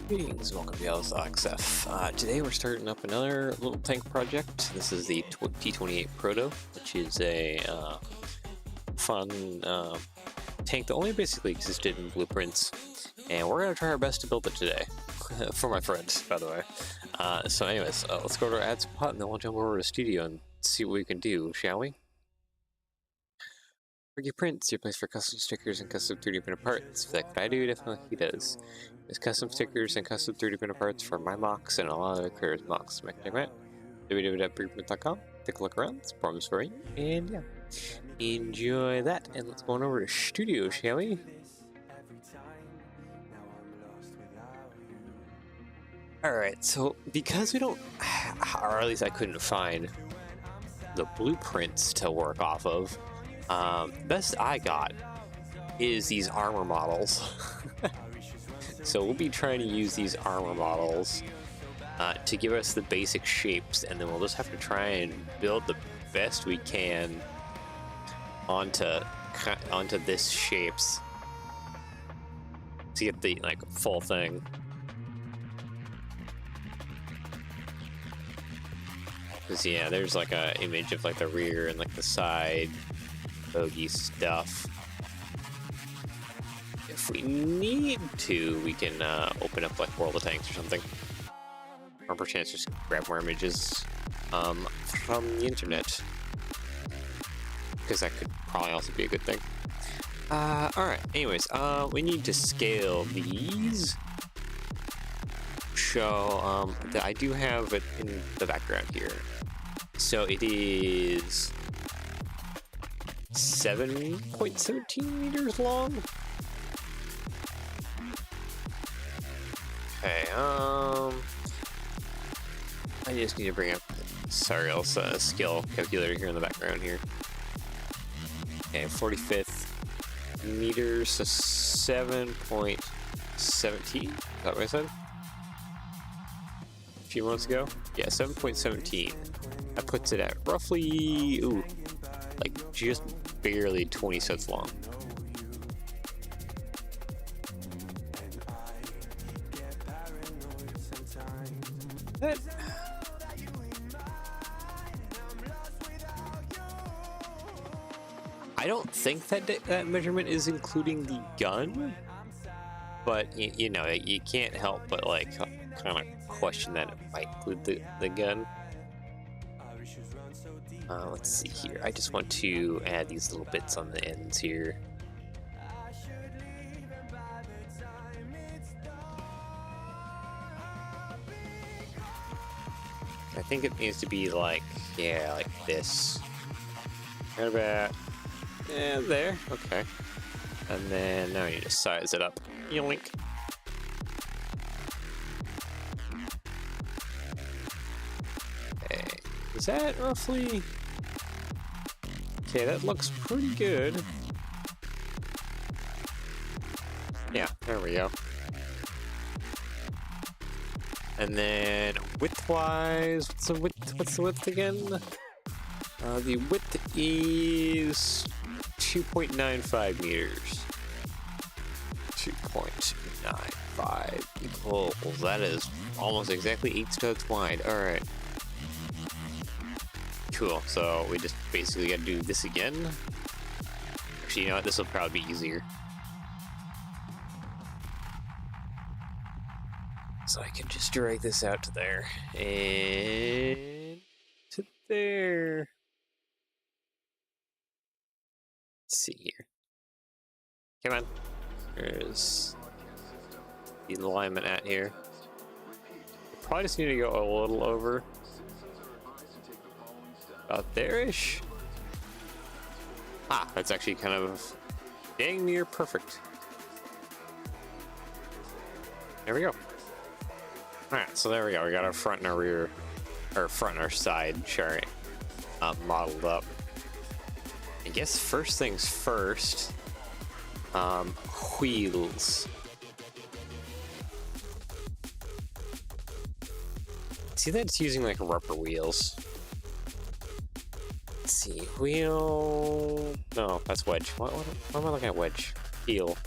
Greetings, welcome to XF. Today we're starting up another little tank project. This is the T28 Proto, which is a fun tank that only basically existed in blueprints, and we're going to try our best to build it today. For my friends, by the way. So anyways, let's go to our ad spot and then we'll jump over to the studio and see what we can do, shall we? Ricky Prints, your place for custom stickers and custom 3D printed parts. If that's what I do, definitely he does. There's custom stickers and custom 3D printed parts for my mocks and a lot of other creators' mocks. Check out www.rebrickable.com. Take a look around, it's problems for you, and yeah. Enjoy that, and let's go on over to studio, shall we? Alright, so because we don't, or at least I couldn't find the blueprints to work off of, best I got is these armor models. So we'll be trying to use these armor models to give us the basic shapes, and then we'll just have to try and build the best we can onto this shapes to get the full thing. Cause yeah, there's like a image of the rear and the side bogey stuff. If we need to, we can open up World of Tanks or something, or perchance just grab more images from the internet, because that could probably also be a good thing. All right. Anyways, we need to scale these. So I do have it in the background here. So it is 7.17 meters long. Okay, I just need to bring up skill calculator here in the background here. Okay, 45th meters, so 7.17. Is that what I said? A few months ago? Yeah, 7.17. That puts it at roughly, just barely 20 sets long. I don't think that measurement is including the gun, but you know, you can't help but kind of question that it might include the gun. Let's see here. I just want to add these little bits on the ends here. I think it needs to be like this. Right about there. Okay. And then now I need to size it up. Yoink. Okay. Is that roughly? Okay, that looks pretty good. Yeah, there we go. And then width-wise, what's the width again? The width is 2.95 meters. 2.95 equals, that is almost exactly 8 studs wide. All right. Cool, so we just basically gotta do this again. Actually, you know what, this will probably be easier. So I can just drag this out to there, and to there. Let's see here. Come on. There's the alignment at here. Probably just need to go a little over. About there-ish. Ah, that's actually kind of dang near perfect. There we go. Alright, so there we go. We got our front and our rear, or front and our side chart modeled up. I guess first things first, wheels. See that it's using rubber wheels. Let's see, wheel, no, that's wedge. What am I looking at? Wedge, heel.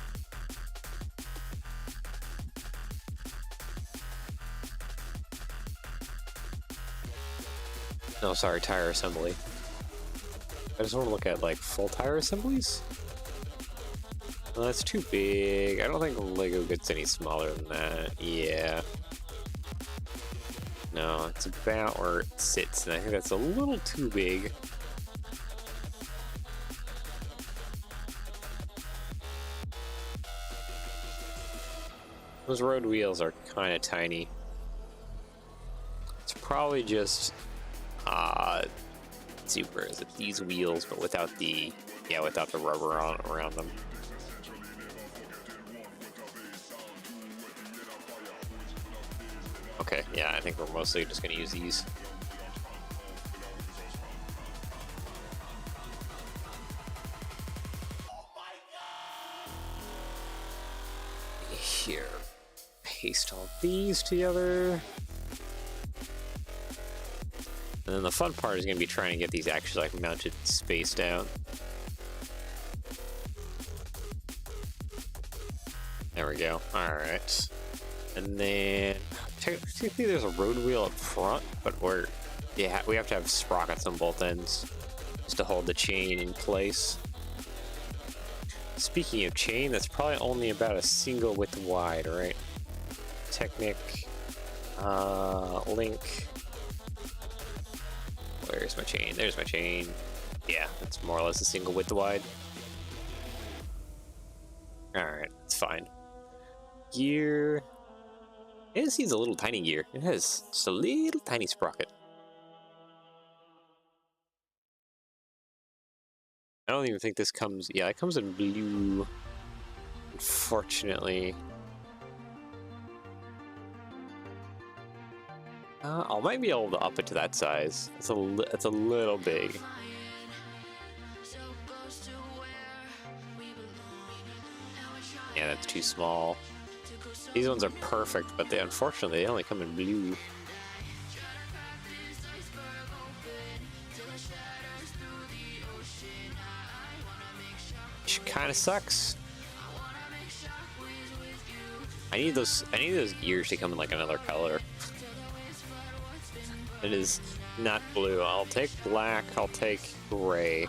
No, sorry, tire assembly. I just want to look at like full tire assemblies. Well, that's too big. I don't think Lego gets any smaller than that. Yeah. No, it's about where it sits, and I think that's a little too big. Those road wheels are kind of tiny. It's probably just, let's see, where is it? These wheels, but without the, yeah, without the rubber on around them. Okay, yeah, I think we're mostly just gonna use these. Here, paste all these together. And then the fun part is gonna be trying to get these actually like mounted spaced out. There we go, all right. And then technically there's a road wheel up front, but we have to have sprockets on both ends just to hold the chain in place. Speaking of chain, that's probably only about a single width wide, right? Technic, link. Where's my chain? There's my chain. Yeah, that's more or less a single width wide. All right, it's fine. Gear. It just needs a little tiny gear. It has just a little tiny sprocket. I don't even think this comes... Yeah, it comes in blue. Unfortunately. I might be able to up it to that size. It's a little big. Yeah, that's too small. These ones are perfect, but unfortunately they only come in blue. Which kind of sucks. I need those gears to come in like another color. It is not blue. I'll take black. I'll take gray.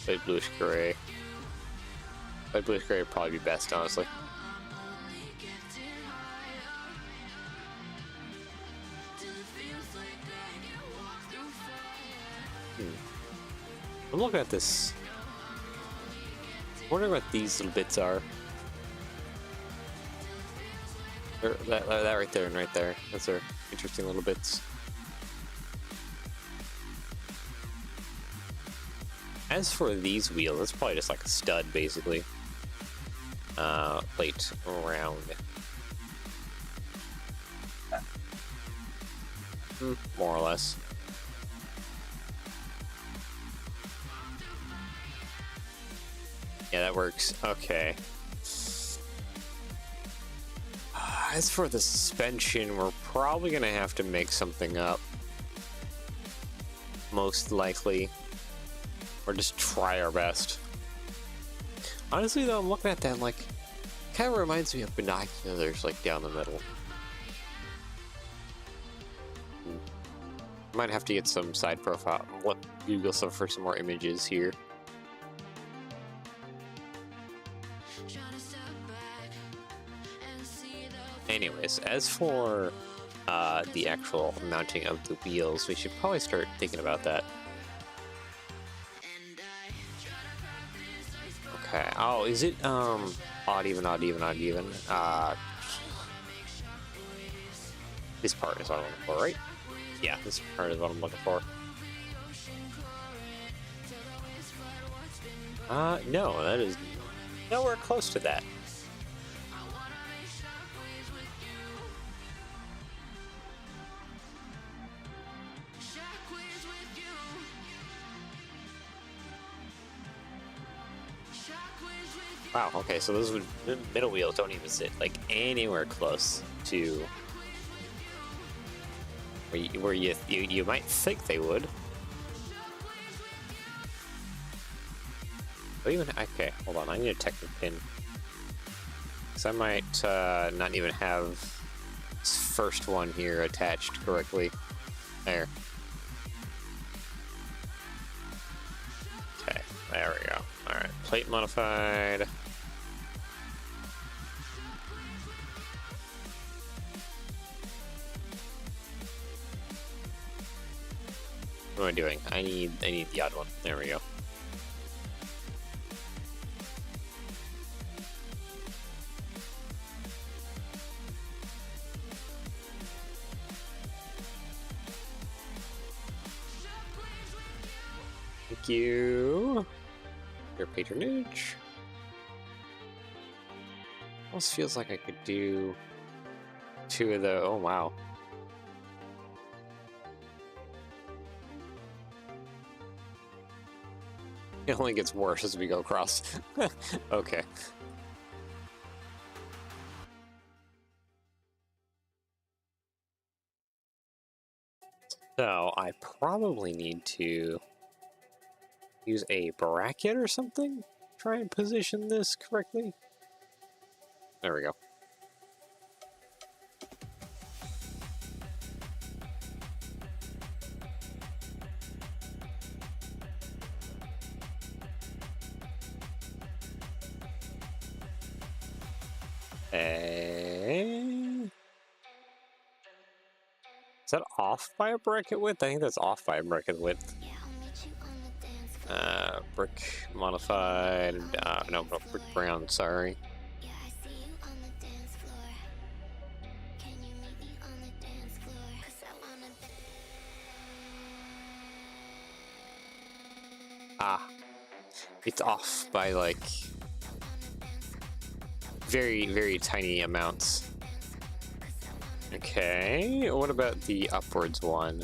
Light bluish gray. Light bluish gray would probably be best, honestly. I'm looking at this. I'm wondering what these little bits are. That right there and right there. Those are interesting little bits. As for these wheels, it's probably just like a stud, basically. Plate around. More or less. Yeah, that works. Okay. As for the suspension, we're probably gonna have to make something up. Most likely. Or just try our best. Honestly though, I'm looking at that and like, kind of reminds me of binoculars like down the middle. Might have to get some side profile. Google some for some more images here. Anyways, as for the actual mounting of the wheels, we should probably start thinking about that. Okay. Oh, is it odd even, odd even, odd even? This part is what I'm looking for, right? Yeah, this part is what I'm looking for. No, that is nowhere close to that. Wow, okay, so those middle wheels don't even sit like anywhere close to where you might think they would. But even, okay, hold on, I need a technical pin. Because I might not even have this first one here attached correctly. There. There we go. All right, plate modified. What am I doing? I need the odd one. There we go. Thank you. Your patronage. Almost feels like I could do 2 of the. Oh wow. It only gets worse as we go across. Okay. So I probably need to use a bracket or something. Try and position this correctly. There we go. Is that off by a bracket width? I think that's off by a bracket width. Brick modified. No, brick brown, sorry. It's off by like very, very tiny amounts. Okay, what about the upwards one?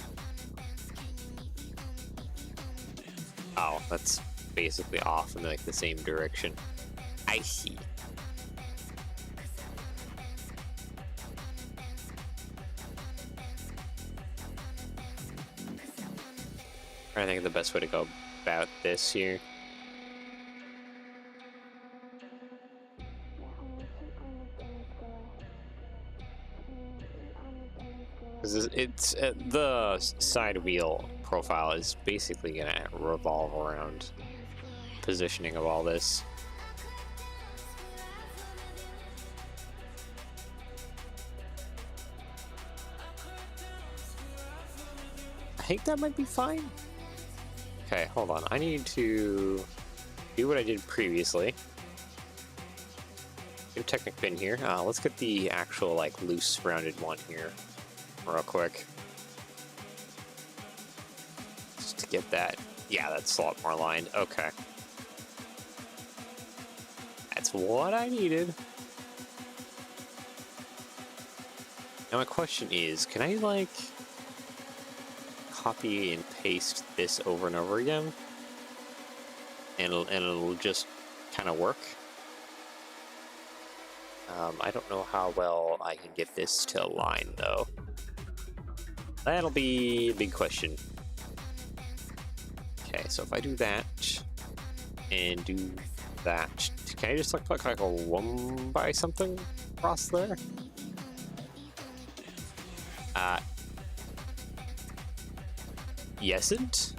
Oh, that's basically off in like the same direction. I see. I think the best way to go about this here. It's the side wheel profile is basically gonna revolve around positioning of all this. I think that might be fine. Okay, hold on. I need to do what I did previously. New Technic pin here. Let's get the actual like loose rounded one here real quick. Just to get that. Yeah, that's a lot more aligned. Okay. That's what I needed. Now my question is, can I like copy and paste this over and over again? And it'll just kind of work? I don't know how well I can get this to align though. That'll be a big question. Okay, so if I do that and do that, can I just like put like a 1 by something across there? Yesn't?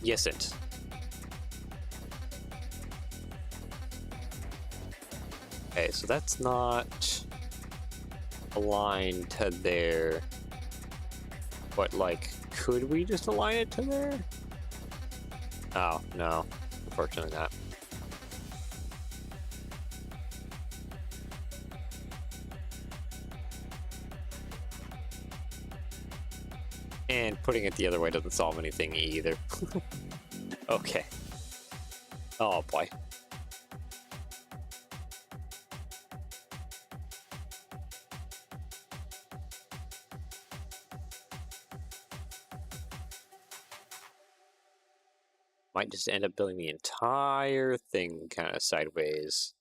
Yesn't. Okay, so that's not aligned to there. But like, could we just align it to there? Oh, no. Unfortunately not. And putting it the other way doesn't solve anything either. Okay. Oh boy. Might just end up building the entire thing kind of sideways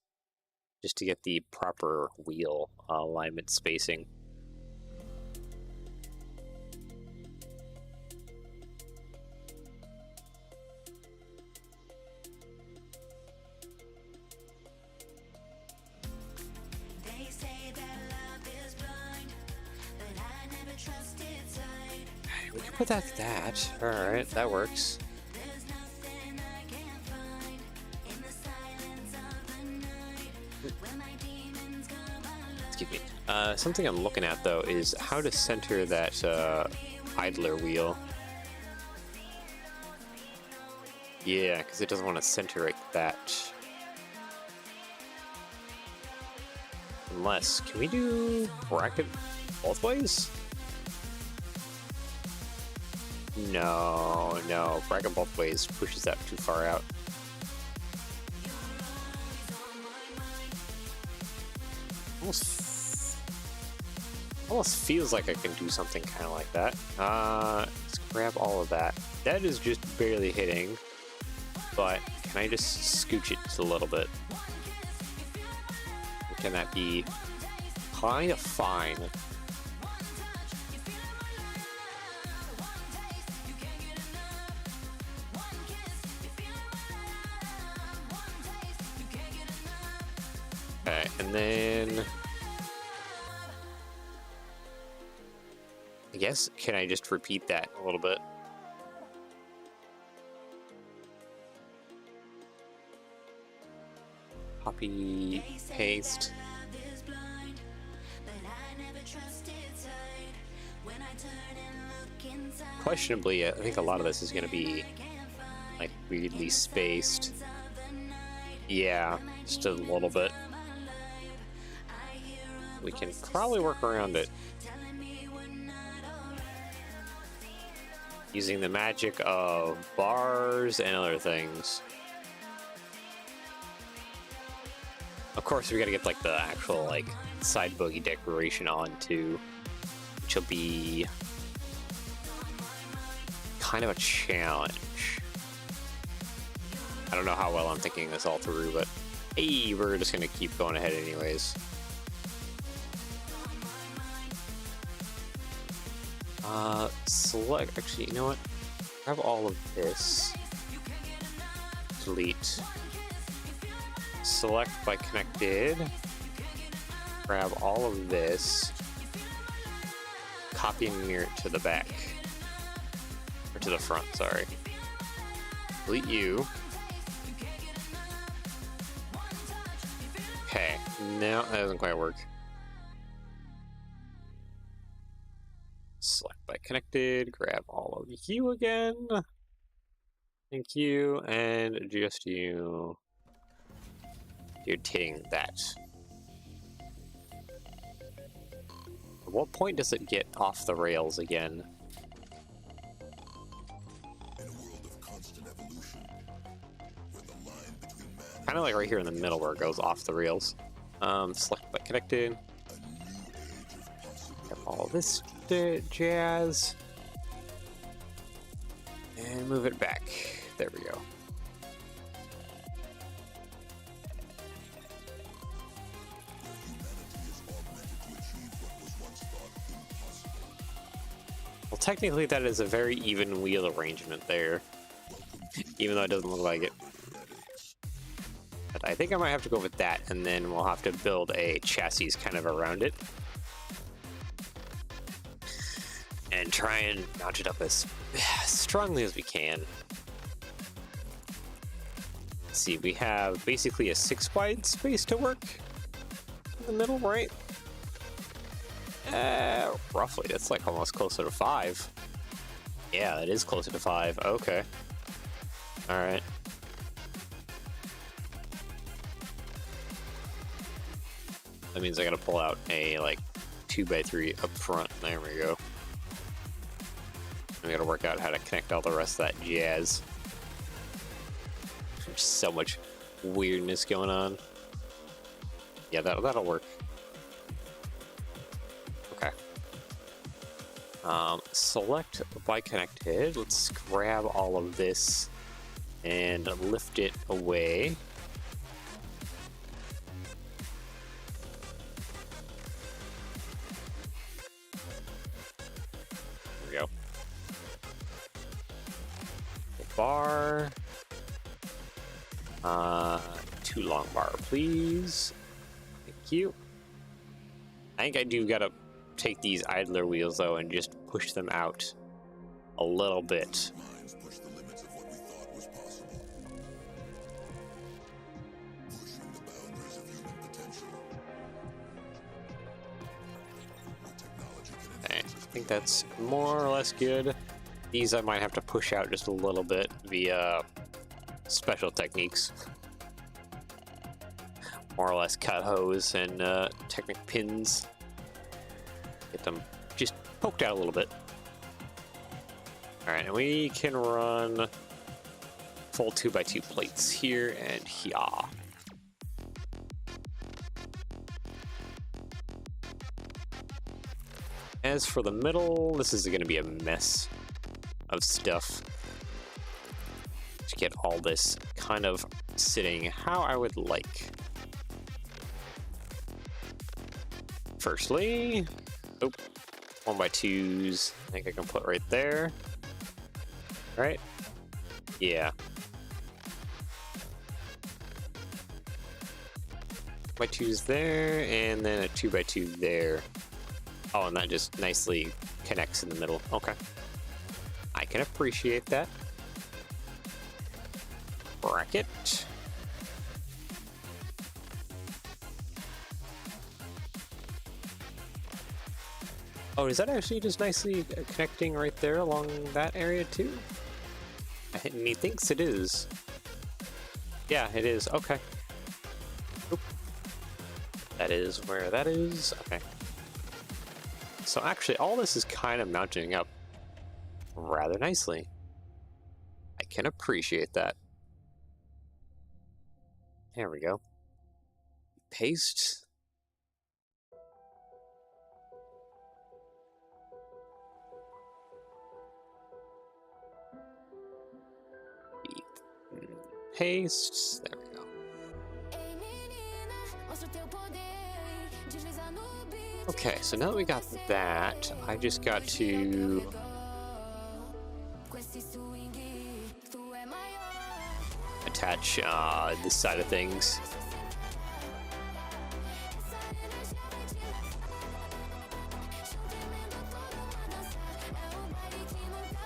just to get the proper wheel alignment spacing. We can put that. All right, that works. Excuse me. Something I'm looking at though is how to center that idler wheel. Yeah, because it doesn't want to center like that. Unless, can we do bracket both ways? No, no, bracket both ways pushes that too far out. Almost feels like I can do something kind of like that. Let's grab all of that. That is just barely hitting, but can I just scooch it just a little bit? Can that be kind of fine? Okay, and then I guess, can I just repeat that a little bit? Copy, paste. Questionably, I think a lot of this is going to be like weirdly spaced. Yeah, just a little bit. We can probably work around it using the magic of bars and other things. Of course, we gotta get like the actual like side boogie decoration on too, which will be kind of a challenge. I don't know how well I'm thinking this all through, but hey, we're just gonna keep going ahead anyways. Select, actually, you know what? Grab all of this. Delete. Select by connected. Grab all of this. Copy and mirror it to the back. Or to the front, sorry. Delete you. Okay, no, that doesn't quite work. Select by connected, grab all of you again. Thank you, and just you. Rotating that. At what point does it get off the rails again? Kind of like right here in the middle where it goes off the rails. Select by connected. Grab all this jazz. And move it back. There we go. Well, technically that is a very even wheel arrangement there. Even though it doesn't look like it. But I think I might have to go with that, and then we'll have to build a chassis kind of around it. And try and mount it up as strongly as we can. Let's see, we have basically a 6 wide space to work in the middle, right? Roughly, that's like almost closer to 5. Yeah, it is closer to 5. Okay. All right. That means I gotta pull out a like 2x3 up front. There we go. We gotta work out how to connect all the rest of that jazz. There's so much weirdness going on. Yeah, that'll work. Okay. Select by connected. Let's grab all of this and lift it away. There we go. Bar. 2 long bar, please. Thank you. I think I do gotta take these idler wheels though and just push them out a little bit. think that's more or less good. These I might have to push out just a little bit via special techniques. More or less cut hose and Technic pins. Get them just poked out a little bit. Alright, and we can run full 2x2 plates here and here. As for the middle, this is going to be a mess of stuff to get all this kind of sitting how I would like. Firstly, 1x2s, I think I can put right there, right? Yeah. 1x2s there, and then a 2x2 there. Oh, and that just nicely connects in the middle. Okay. I can appreciate that. Bracket. Oh, is that actually just nicely connecting right there along that area too? He thinks it is. Yeah, it is. Okay. Oop. That is where that is. Okay. So actually, all this is kind of mounting up rather nicely. I can appreciate that. There we go. Paste. Paste. There we go. Okay, so now that we got that, I just got to attach this side of things.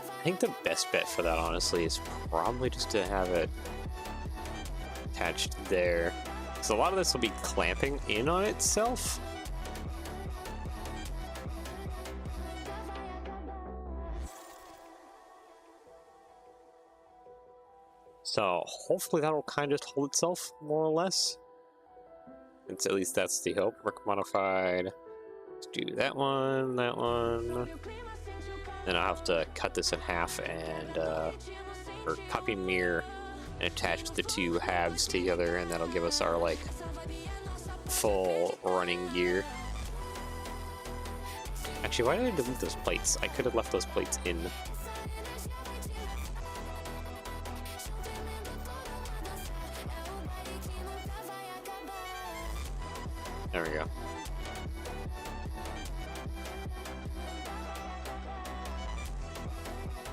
I think the best bet for that, honestly, is probably just to have it attached there. So a lot of this will be clamping in on itself. So hopefully that'll kind of just hold itself more or less. It's, at least that's the hope. Brick modified. Let's do that one, that one. Then I'll have to cut this in half and or copy mirror and attach the two halves together, and that'll give us our like full running gear. Actually, why did I delete those plates? I could have left those plates in. There we go.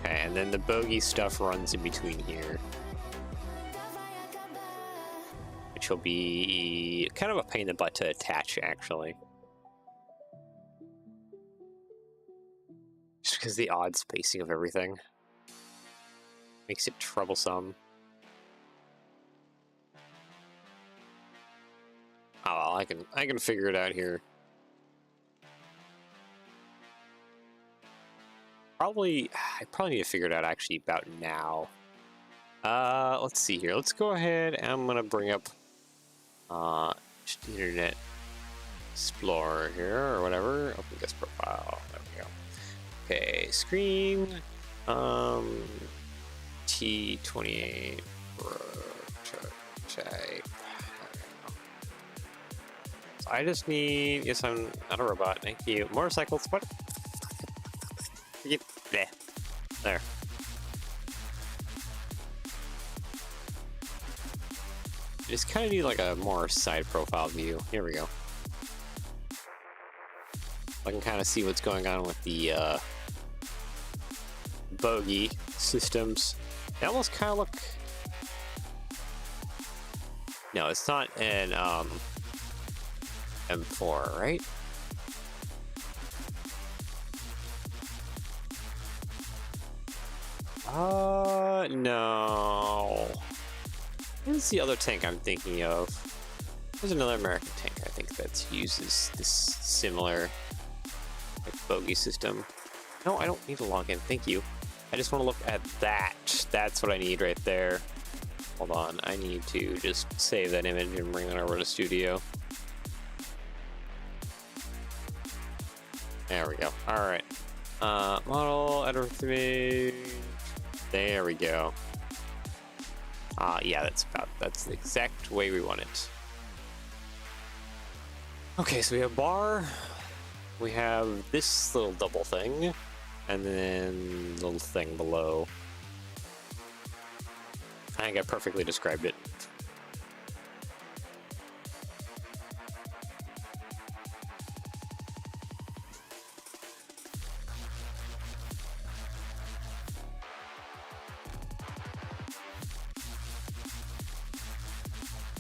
Okay, and then the bogey stuff runs in between here, which will be kind of a pain in the butt to attach, actually. Just because the odd spacing of everything makes it troublesome. Oh, well, I can figure it out here. I probably need to figure it out actually about now. Let's see here. Let's go ahead and I'm gonna bring up just the Internet Explorer here or whatever. Open guest profile. There we go. Okay, screen. T28 Proto Type. I just need, yes, I'm not a robot, thank you. Motorcycles, what? There. I just kind of need like a more side profile view. Here we go. I can kind of see what's going on with the bogey systems. They almost kind of look... No, it's not an M4, right? No. What's the other tank I'm thinking of? There's another American tank I think that uses this similar like bogey system. No, I don't need to log in. Thank you. I just want to look at that. That's what I need right there. Hold on. I need to just save that image and bring it over to Studio. There we go. All right. Model, edit image. There we go. Yeah, that's the exact way we want it. Okay, so we have bar. We have this little double thing, and then the little thing below. I think I perfectly described it.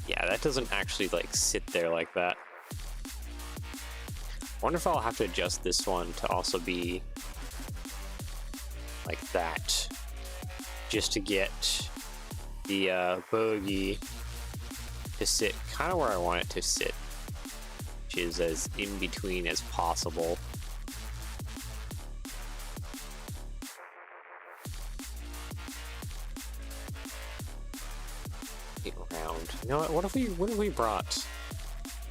Yeah, that doesn't actually like sit there like that. I wonder if I'll have to adjust this one to also be like that, just to get the bogey to sit kind of where I want it to sit, which is as in between as possible. Around. You know what if we brought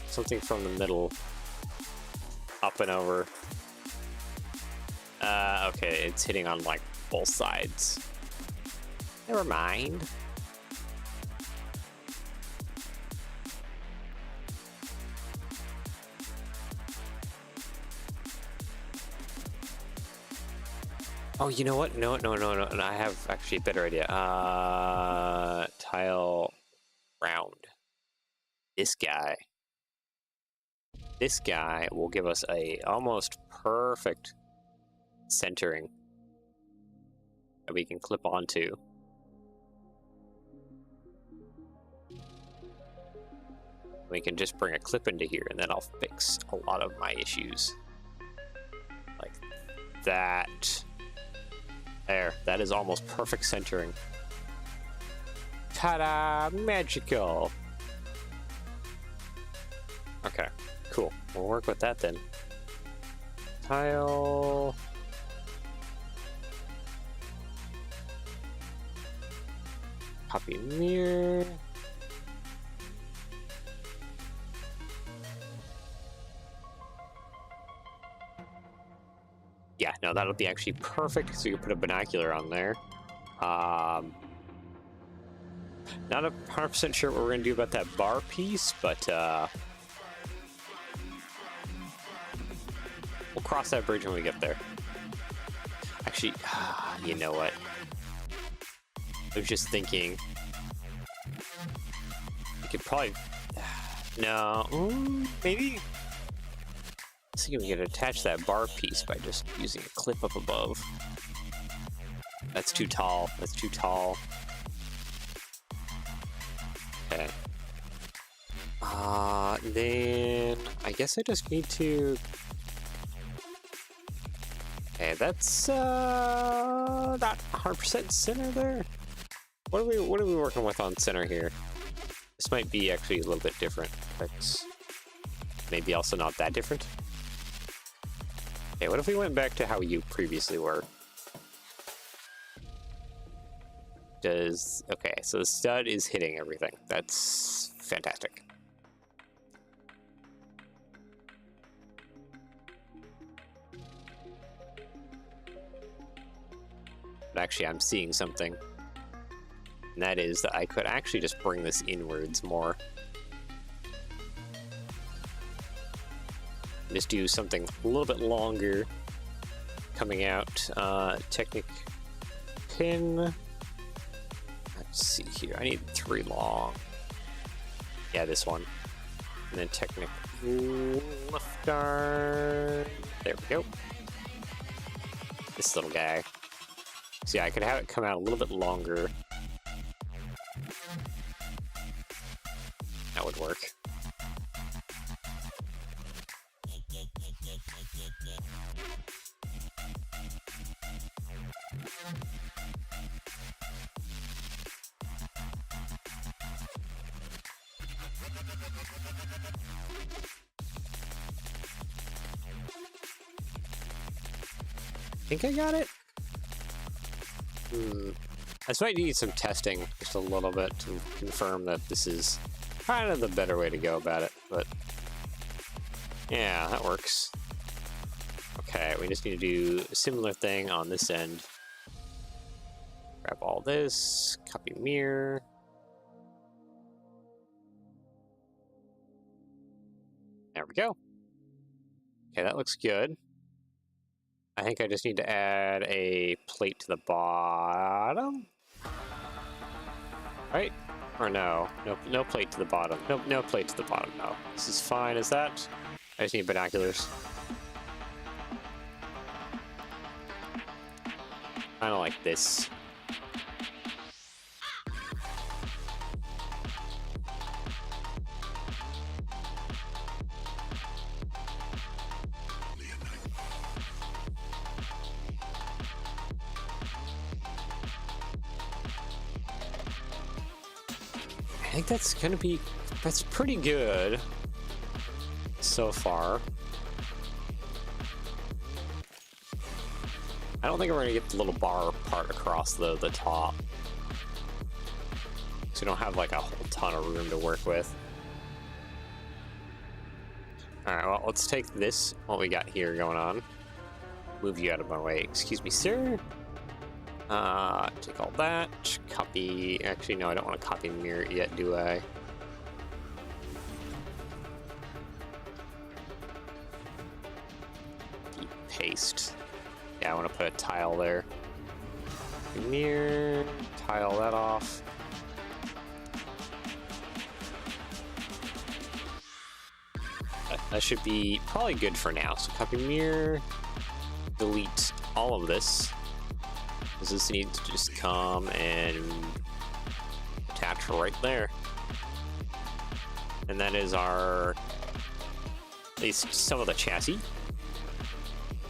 something from the middle up and over? Okay, it's hitting on like both sides. Never mind. Oh, you know what? No. I have actually a better idea. Tile round. This guy will give us a almost perfect centering that we can clip onto. We can just bring a clip into here, and then I'll fix a lot of my issues. Like that. There, that is almost perfect centering. Ta-da! Magical! Okay, cool. We'll work with that then. Tile... Copy mirror... Yeah, no, that'll be actually perfect, so you can put a binocular on there. Not 100% sure what we're going to do about that bar piece, but we'll cross that bridge when we get there. Actually, you know what? I was just thinking, we could probably... No, maybe... I think we could attach that bar piece by just using a clip up above. That's too tall. That's too tall. Okay. Then I guess I just need to... Okay, that's not 100% center there. What are we working with on center here? This might be actually a little bit different. That's maybe also not that different. Okay, what if we went back to how you previously were? Okay, so the stud is hitting everything. That's fantastic. But actually, I'm seeing something. And that is that I could actually just bring this inwards more. Just do something a little bit longer coming out. Technic pin. Let's see here. I need 3 long. Yeah, this one. And then Technic lift guard. There we go. This little guy. See, I could have it come out a little bit longer. That would work. think I got it. This might need some testing just a little bit to confirm that this is kind of the better way to go about it, but yeah, that works. Okay, we just need to do a similar thing on this end. Grab all this, copy mirror. There we go. Okay, that looks good. I think I just need to add a plate to the bottom. Right? Or no? No plate to the bottom. No plate to the bottom, no. This is fine as that. I just need binoculars. Kind of like this. I think that's pretty good so far. I don't think we're gonna get the little bar part across the top. So we don't have like a whole ton of room to work with. Alright, well, let's take this, what we got here going on. Move you out of my way. Excuse me, sir. Take all that. Copy. Actually, no, I don't want to copy mirror yet, do I? Paste. Yeah, I want to put a tile there. Mirror. Tile that off. That should be probably good for now. So copy mirror. Delete all of this. Because this needs to just come and attach right there. And that is our, at least some of the chassis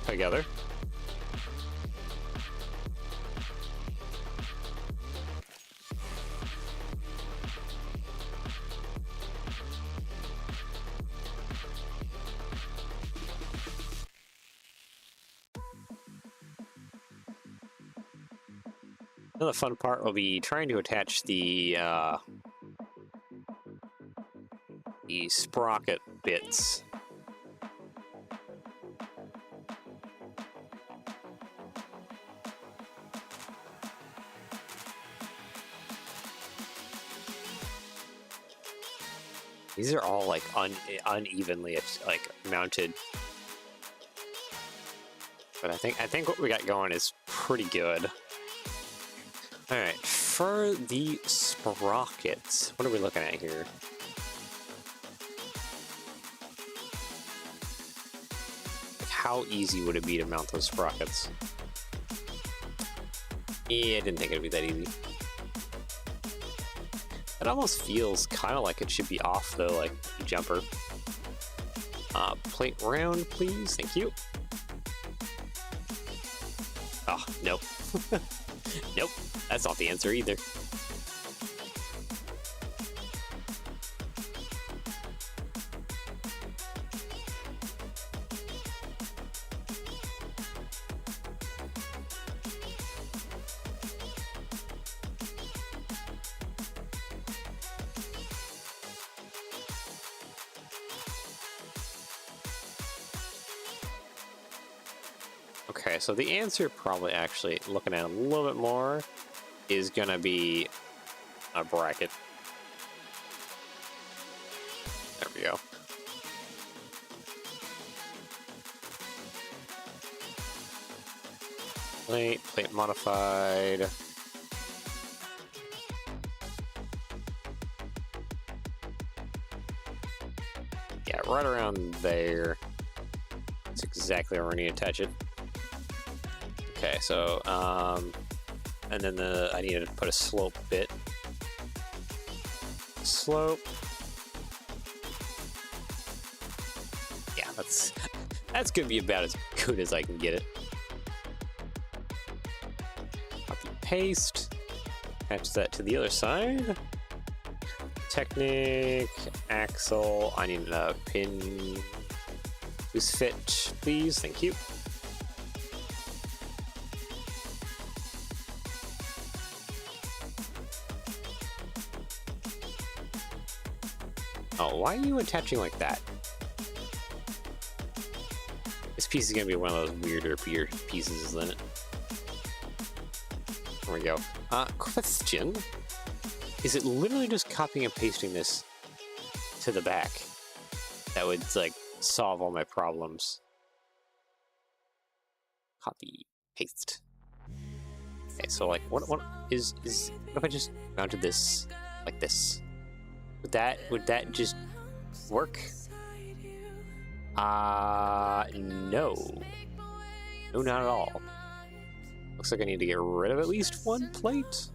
together. Another fun part will be trying to attach the sprocket bits. These are all like unevenly like mounted, but I think what we got going is pretty good. All right, for the sprockets, what are we looking at here? Like, how easy would it be to mount those sprockets? Yeah, I didn't think it'd be that easy. It almost feels kind of like it should be off though, like the jumper. Plate round, please. Thank you. Oh, nope. Nope, that's not the answer either. Okay, so the answer, probably actually looking at it a little bit more, is gonna be a bracket. There we go. Plate modified. Yeah, right around there. That's exactly where we need to attach it. Okay, so, and then I need to put a slope bit. Slope. Yeah, that's gonna be about as good as I can get it. Copy, paste. Attach that to the other side. Technic, axle. I need a pin. Loose fit, please. Thank you. Oh, why are you attaching like that? This piece is gonna be one of those weirder pieces, isn't it? There we go. Question. Is it literally just copying and pasting this to the back? That would, like, solve all my problems. Copy, paste. Okay, so, like, what if I just mounted this like this? Would that just work? No. No, not at all. Looks like I need to get rid of at least one plate.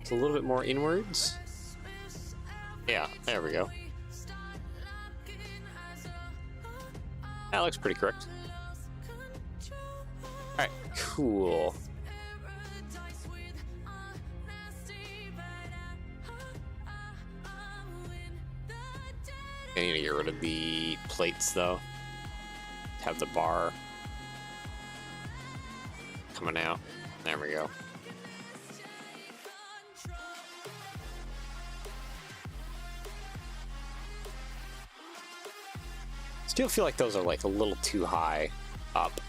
It's a little bit more inwards. Yeah, there we go. That looks pretty correct. Alright, cool. I need to get rid of the plates though. Have the bar coming out. There we go. Still feel like those are like a little too high up.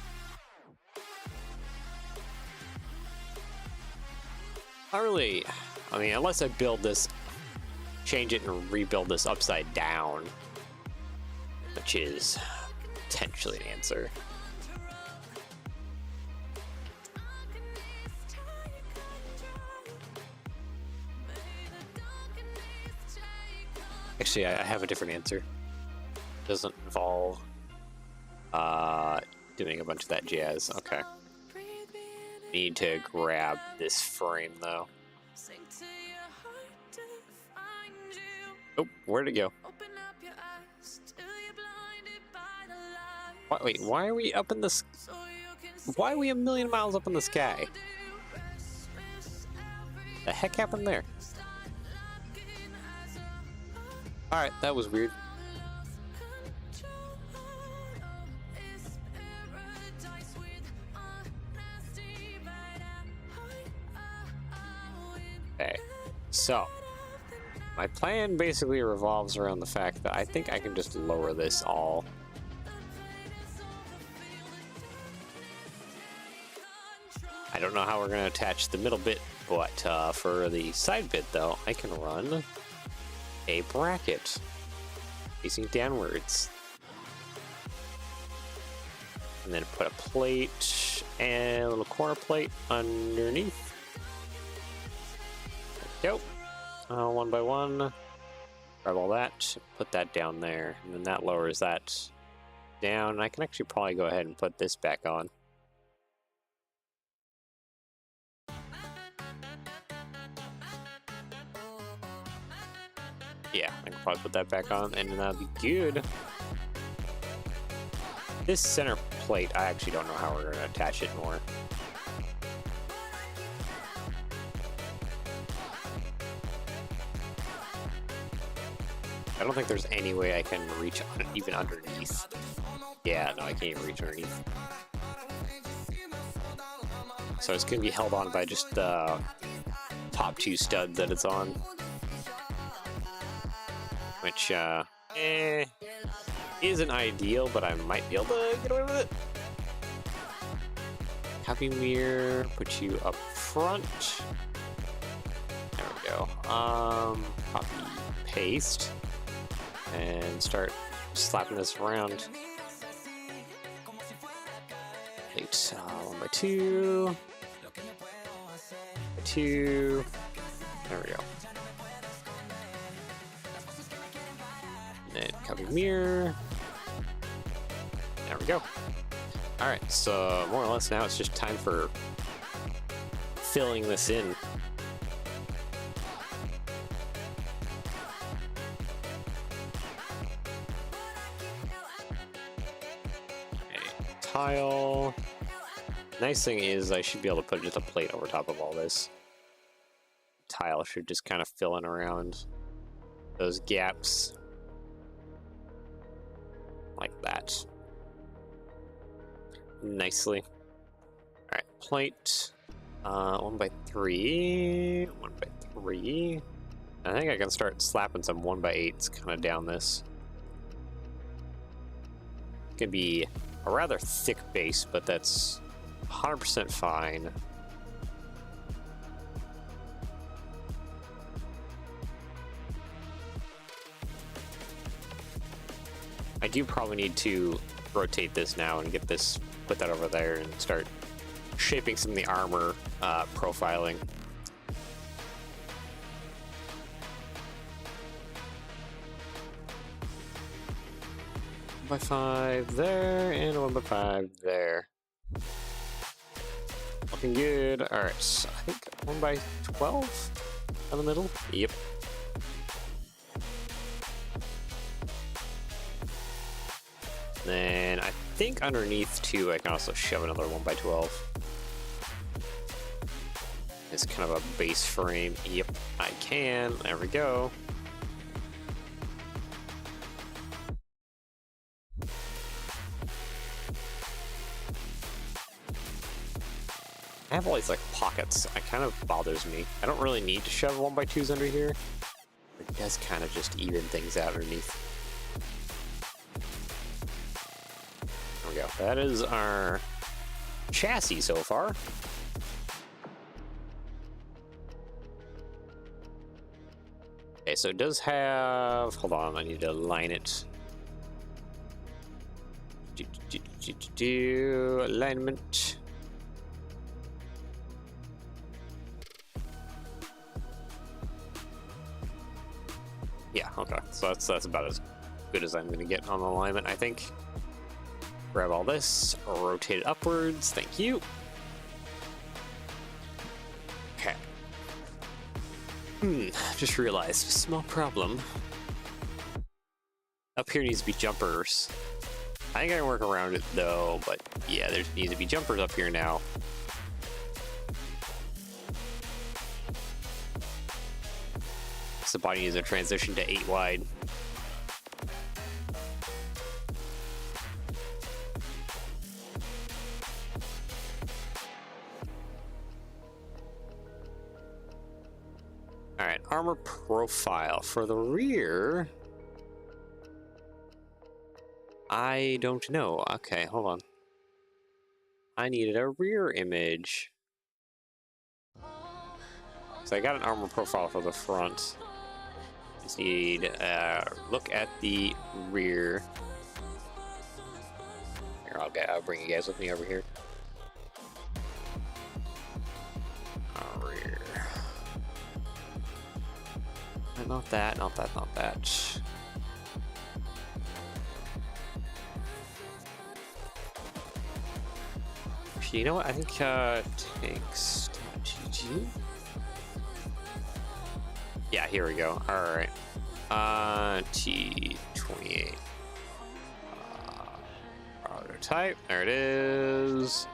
Not really. I mean, unless I build this, change it and rebuild this upside down, which is potentially an answer. Actually, I have a different answer. Doesn't involve doing a bunch of that jazz. Okay. Need to grab this frame though. Oh, where'd it go? Wait, why are we up in this? Why are we a million miles up in the sky? The heck happened there? Alright, that was weird. Okay, so my plan basically revolves around the fact that I think I can just lower this all. I don't know how we're going to attach the middle bit, but for the side bit though, I can run a bracket facing downwards. And then put a plate and a little corner plate underneath. There we go. One by one. Grab all that, put that down there, and then that lowers that down. I can actually probably go ahead and put this back on. Yeah, I can probably put that back on, and then that'll be good. This center plate, I actually don't know how we're going to attach it more. I don't think there's any way I can reach even underneath. Yeah, no, I can't even reach underneath. So it's going to be held on by just the top two studs that it's on. Which, isn't ideal, but I might be able to get away with it. Copy mirror, put you up front. There we go. Copy, paste, and start slapping this around. Plate 1 by 2. By 2. There we go. And copy mirror. There we go. Alright, so more or less now it's just time for filling this in. Okay, tile. Nice thing is I should be able to put just a plate over top of all this. Tile should just kind of fill in around those gaps. Like that. Nicely. Alright, plate. 1 by 3. 1 by 3. I think I can start slapping some 1x8s kind of down this. It can be a rather thick base, but that's 100% fine. I do probably need to rotate this now and get this, put that over there and start shaping some of the armor profiling. 1x5 there and 1x5 there. Looking good. Alright, so I think 1x12 in the middle. Yep. Then I think underneath too, I can also shove another 1x12. It's kind of a base frame. Yep, I can. There we go. I have all these like pockets. It kind of bothers me. I don't really need to shove 1x2s under here. It does kind of just even things out underneath. There we go. That is our chassis so far. Okay, so it does have, hold on, I need to align it. Alignment. Yeah, okay, so that's about as good as I'm gonna get on the alignment, I think. Grab all this, rotate it upwards, thank you. Okay. Just realized, small problem. Up here needs to be jumpers. I think I can work around it though, but yeah, there needs to be jumpers up here now. So the body needs to transition to 8 wide. Alright, armor profile. For the rear, I don't know. Okay, hold on. I needed a rear image. So I got an armor profile for the front. Just need look at the rear. Here, I'll bring you guys with me over here. Rear. Not that, not that, not that. You know what? I think tanks. GG. Yeah, here we go. All right. T28 prototype. There it is.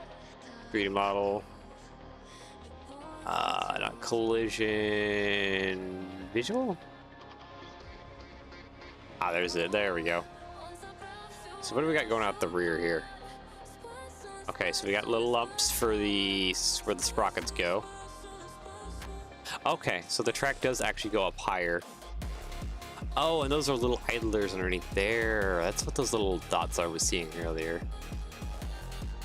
3D model. Not collision visual. Ah, there's it. There we go. So what do we got going out the rear here? Okay, so we got little lumps for the where the sprockets go. Okay, so the track does actually go up higher. Oh, and those are little idlers underneath there. That's what those little dots I was seeing earlier.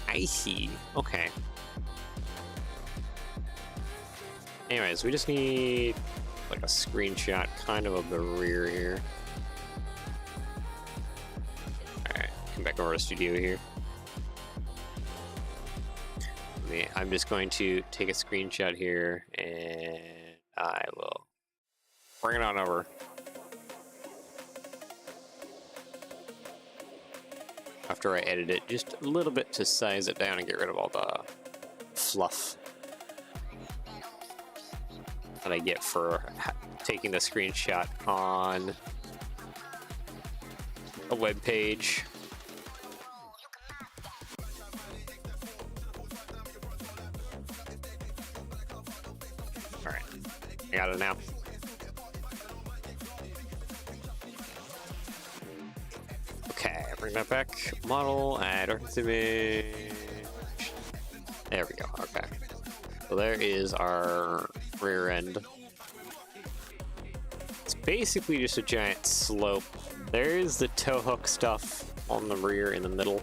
I see. Okay. Anyways, we just need like a screenshot kind of the rear here. Alright, come back over to studio here. I'm just going to take a screenshot here and I will bring it on over. After I edit it just a little bit to size it down and get rid of all the fluff that I get for taking the screenshot on a web page. Alright, I got it now. Okay, bring that back. Model, add reference image. There we go, okay. So there is our rear end. basically just a giant slope. There's the tow hook stuff on the rear in the middle,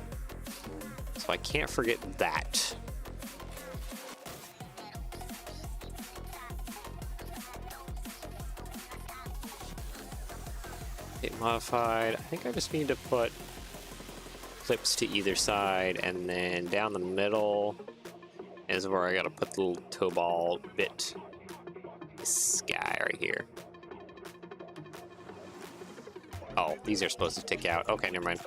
so I can't forget that. It modified. I think I just need to put clips to either side, and then down the middle is where I gotta put the little tow ball bit. This guy right here. Oh, these are supposed to stick out. Okay, never mind.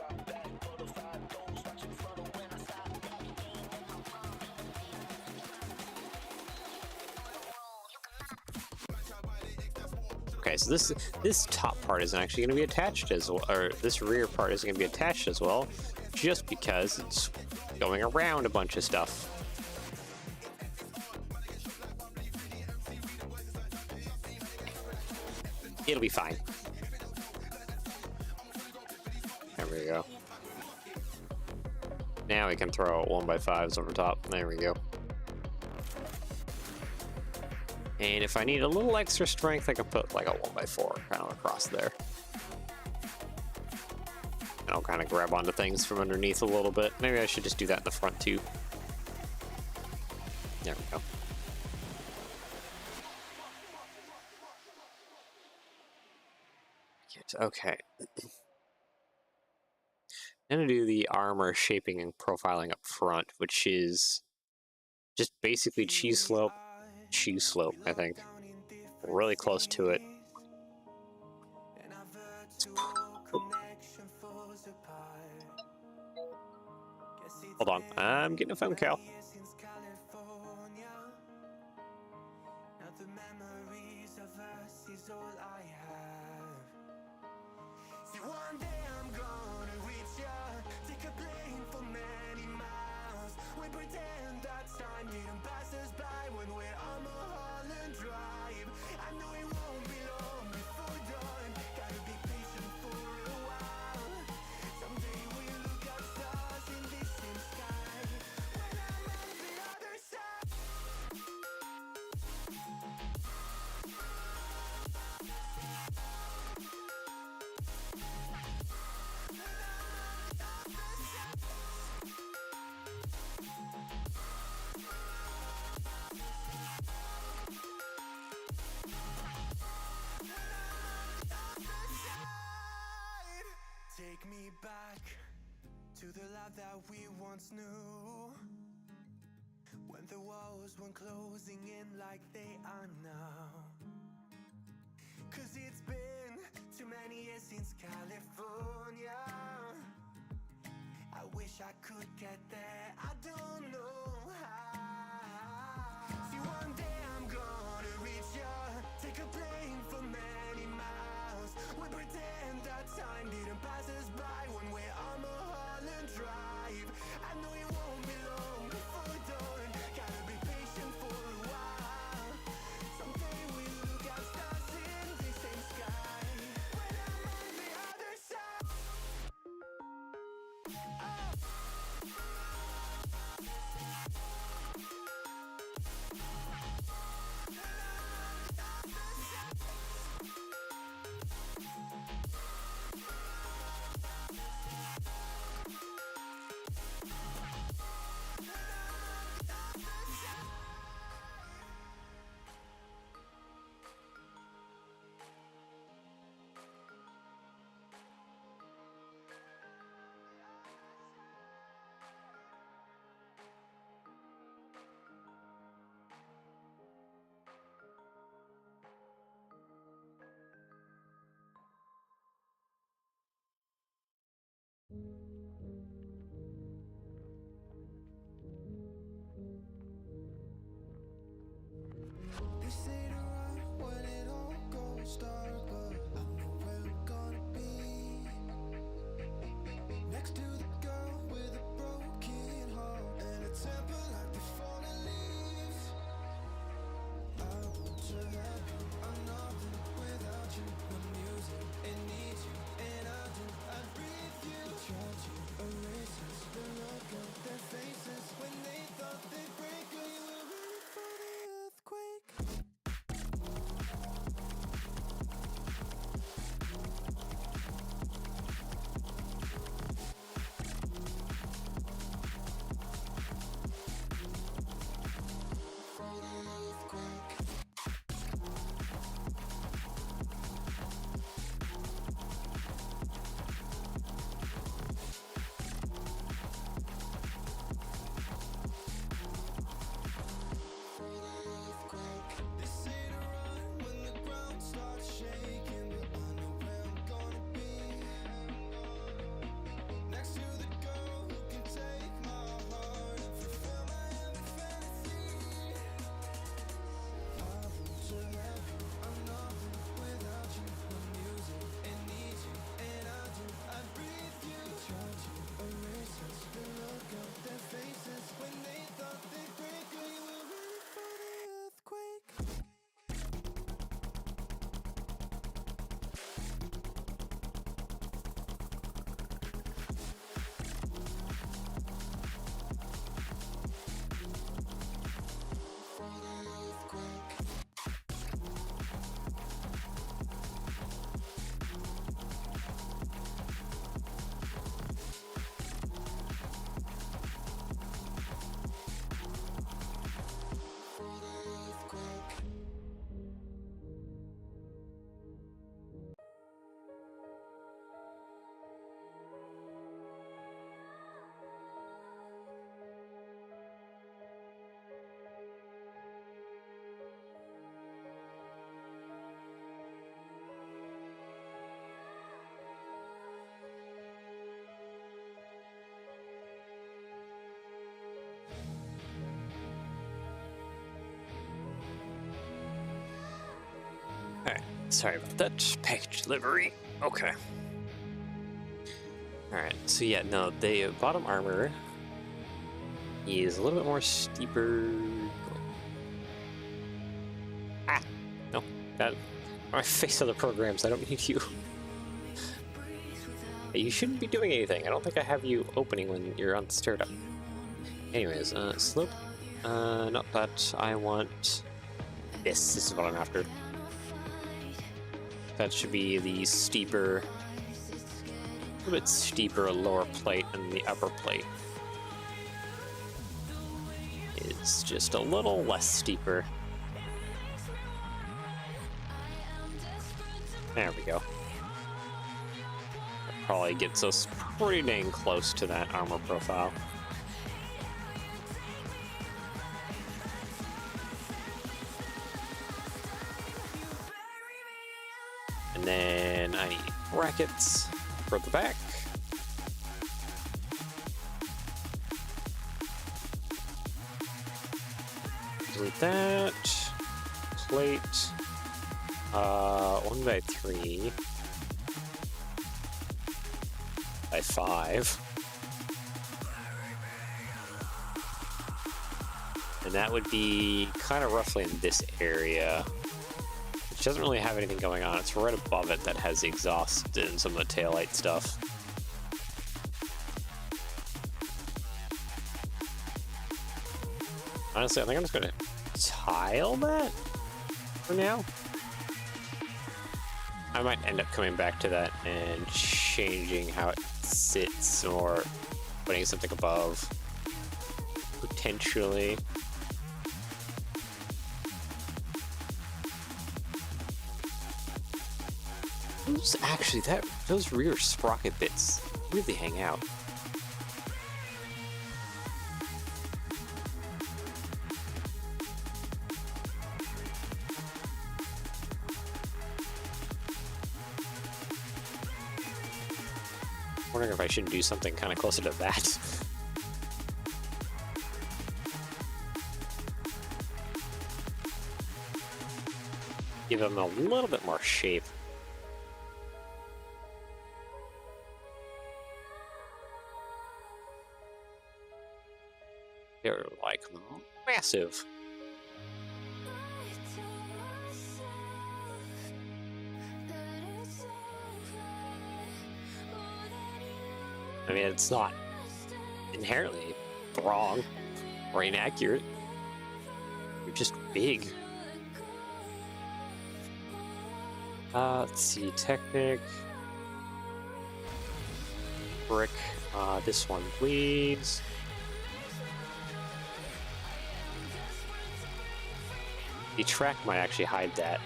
Okay, so this top part isn't actually going to be attached as well, or this rear part isn't going to be attached as well, just because it's going around a bunch of stuff. It'll be fine. There we go. Now we can throw 1x5s over top. There we go. And if I need a little extra strength, I can put like a 1x4 kind of across there. And I'll kind of grab onto things from underneath a little bit. Maybe I should just do that in the front too. There we go. Okay. I'm going to do the armor shaping and profiling up front, which is just basically cheese slope, I think. Really close to it. Hold on, I'm getting a phone call. Take me back to the life that we once knew, when the walls weren't closing in like they are now. 'Cause it's been too many years since California. I wish I could get there, I don't know how. See, one day I'm gonna reach ya, take a plane for many miles. We pretend that time didn't pass us by when we're on Mulholland Drive. I know it won't be long before we're done, gotta be patient for a while. Someday we'll look at stars in the same sky, when I'm on the other side. They say to run when it all goes dark, but I know where I'm gonna be, next to the girl with a broken heart and a temper like the fallen leaves. I want to have you, I'm nothing without you. My music, it needs you, and I do. I breathe you, try to erase us, the look on their faces when they thought they'd break us. We were ready for the earthquake. Sorry about that. Package delivery. Okay. Alright, so yeah, no, the bottom armor is a little bit more steeper. Ah! No, that... My face on the programs, I don't need you. You shouldn't be doing anything. I don't think I have you opening when you're on startup. Anyways, slope. Not that. I want this. This is what I'm after. That should be the steeper, a little bit steeper lower plate, and the upper plate is just a little less steeper. There we go. That probably gets us pretty dang close to that armor profile. And then I need brackets for the back. Delete that. Plate. 1x3 by 5. And that would be kind of roughly in this area. Which doesn't really have anything going on. It's right above it that has the exhaust and some of the taillight stuff. Honestly, I think I'm just going to tile that for now. I might end up coming back to that and changing how it sits or putting something above. Potentially. Actually, those rear sprocket bits really hang out. I'm wondering if I should do something kind of closer to that. Give them a little bit more shape. They're like massive. I mean, it's not inherently wrong or inaccurate. They're just big. Let's see, Technic. Brick. This one, please. The track might actually hide that.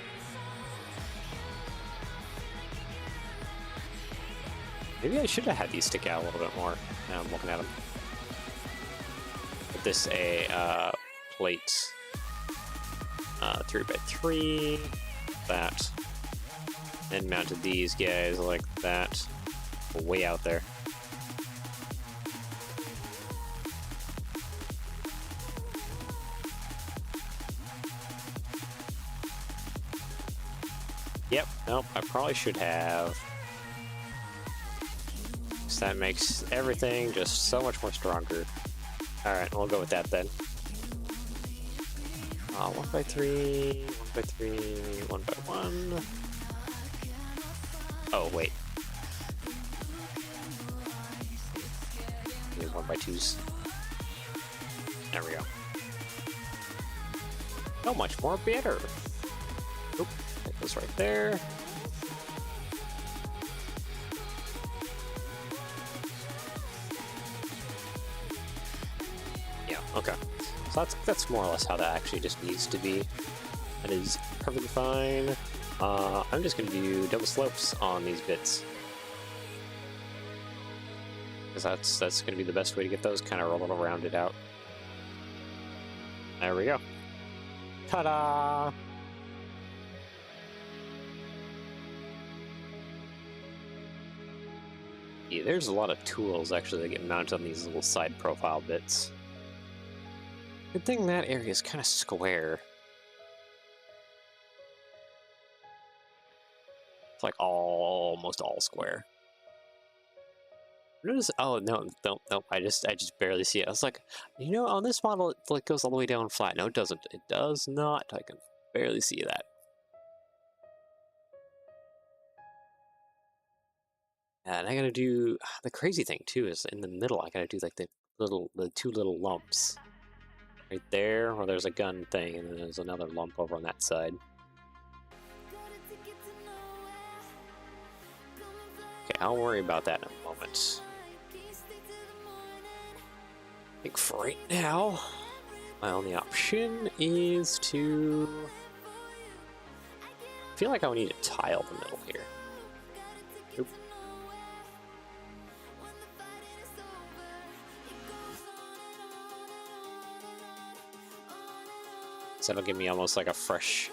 Maybe I should have had these stick out a little bit more. Now I'm looking at them. Put this a plate 3x3, that, and mounted these guys like that, way out there. Yep, nope, I probably should have. So that makes everything just so much more stronger. Alright, we'll go with that then. 1x3, 1x3, 1x1. Oh, wait. Need 1x2s. There we go. So much more better. Oop. That goes right there. Yeah, okay. So that's more or less how that actually just needs to be. That is perfectly fine. I'm just gonna do double slopes on these bits. Because that's gonna be the best way to get those kind of a little rounded out. There we go. Ta-da! Yeah, there's a lot of tools actually that get mounted on these little side profile bits. Good thing that area is kind of square. It's like almost all square. Notice, oh no, no, I just barely see it. I was like, you know, on this model it like goes all the way down flat. No, it doesn't. It does not. I can barely see that. And I gotta do the crazy thing too is in the middle. I gotta do like the two little lumps right there, where there's a gun thing, and then there's another lump over on that side. Okay, I'll worry about that in a moment. I think for right now, my only option is to... I feel like I would need to tile the middle here. Oop. So that'll give me almost like a fresh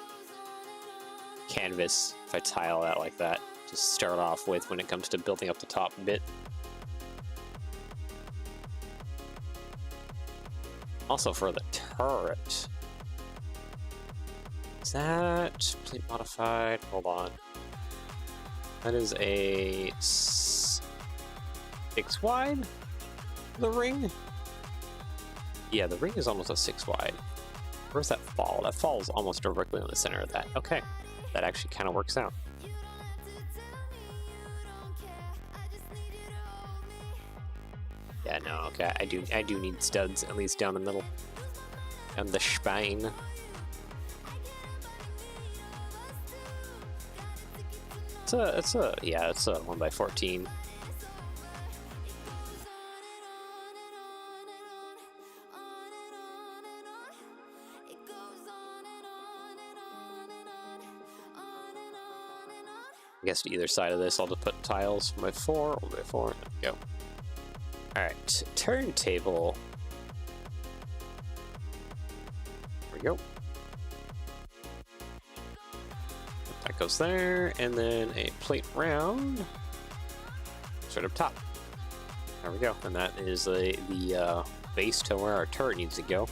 canvas if I tile that like that. Just start off with when it comes to building up the top bit. Also for the turret. Is that plate modified? Hold on. That is a 6 wide? The ring? Yeah, the ring is almost a 6 wide. Where's that fall? That falls almost directly in the center of that. Okay, that actually kind of works out. Yeah, no, okay, I do need studs, at least down the middle. And the spine. It's a 1x14. I guess to either side of this, I'll just put tiles 1x4, 1x4, there we go. Alright, turntable. There we go. That goes there, and then a plate round. Straight up top. There we go, and that is the base to where our turret needs to go.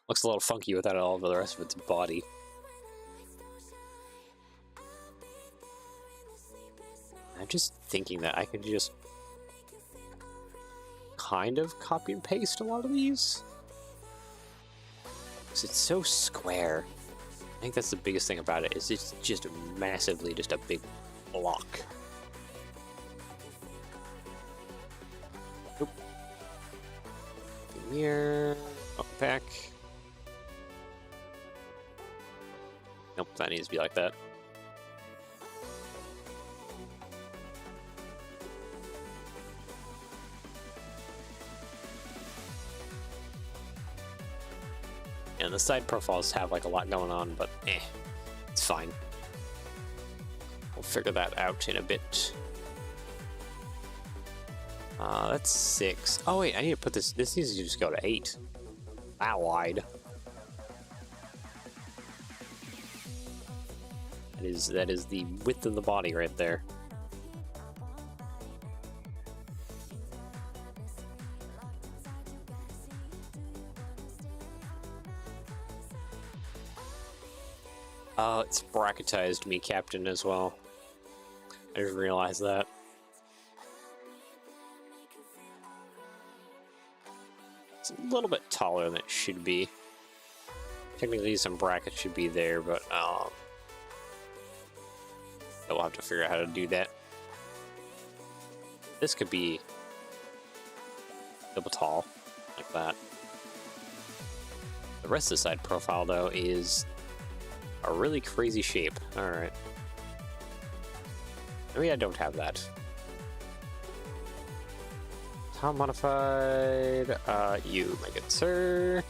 Looks a little funky without all of the rest of its body. I'm just thinking that I could just kind of copy and paste a lot of these. Because it's so square. I think that's the biggest thing about it, is it's just massively just a big block. Nope. Here, up back. Nope, that needs to be like that. And the side profiles have like a lot going on, but it's fine. We'll figure that out in a bit. That's 6. Oh wait, I need to put this. This needs to just go to 8. That wide. That is the width of the body right there. Oh, it's bracketized me, Captain, as well. I didn't realize that. It's a little bit taller than it should be. Technically, some brackets should be there, but we'll have to figure out how to do that. This could be double tall, like that. The rest of the side profile, though, is a really crazy shape. Alright. Maybe I don't have that. How modified? You, my good sir.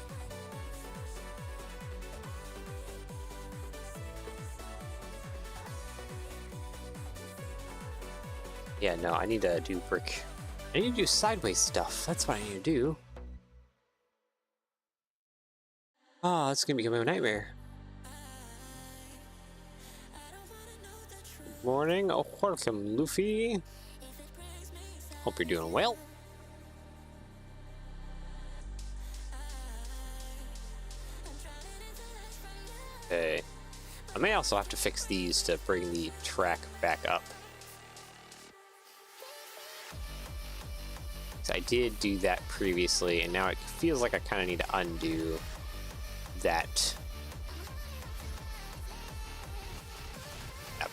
Yeah, no, I need to do brick. I need to do sideways stuff. That's what I need to do. Oh, it's gonna become a nightmare. Good morning. Oh, welcome, Luffy. Hope you're doing well. Okay. I may also have to fix these to bring the track back up. So I did do that previously, and now it feels like I kind of need to undo that.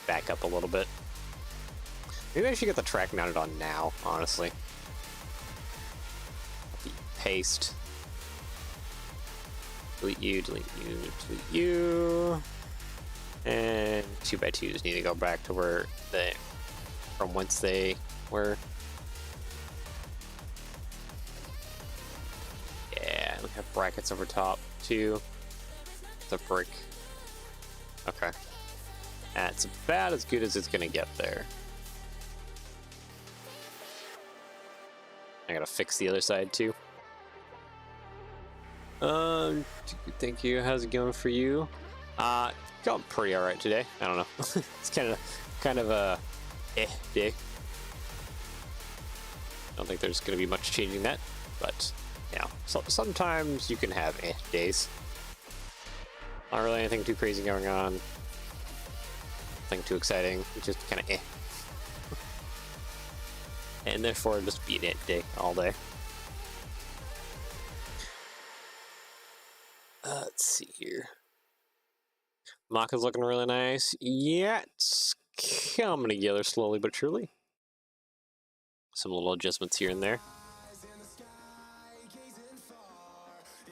Back up a little bit. Maybe I should get the track mounted on now, honestly. Paste. Delete you, delete you, delete you. And 2x2s need to go back to where they, from whence they were. Yeah, we have brackets over top too. The brick. Okay. That's about as good as it's gonna get there. I gotta fix the other side too. Thank you. How's it going for you? Going pretty alright today. I don't know. It's kind of a day. I don't think there's gonna be much changing that, but you know, so sometimes you can have days. Not really anything too crazy going on. Nothing too exciting. Just kind of and therefore just be an day all day. Let's see here. Maka's looking really nice. Yeah, it's coming together slowly but surely. Some little adjustments here and there.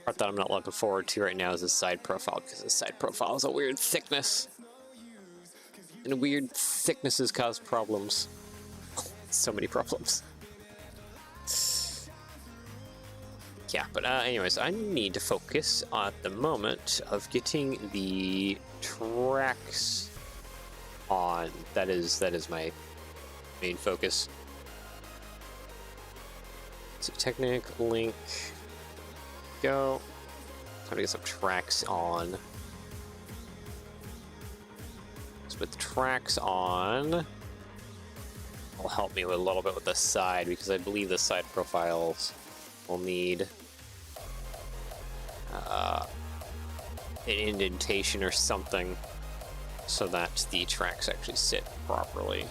Part that I'm not looking forward to right now is this side profile, because this side profile is a weird thickness. And weird thicknesses cause problems. So many problems. Yeah, but anyways, I need to focus at the moment of getting the tracks on. That is my main focus. So Technic, Link, go. Time to get some tracks on. So with the tracks on, will help me with a little bit with the side, because I believe the side profiles will need an indentation or something so that the tracks actually sit properly.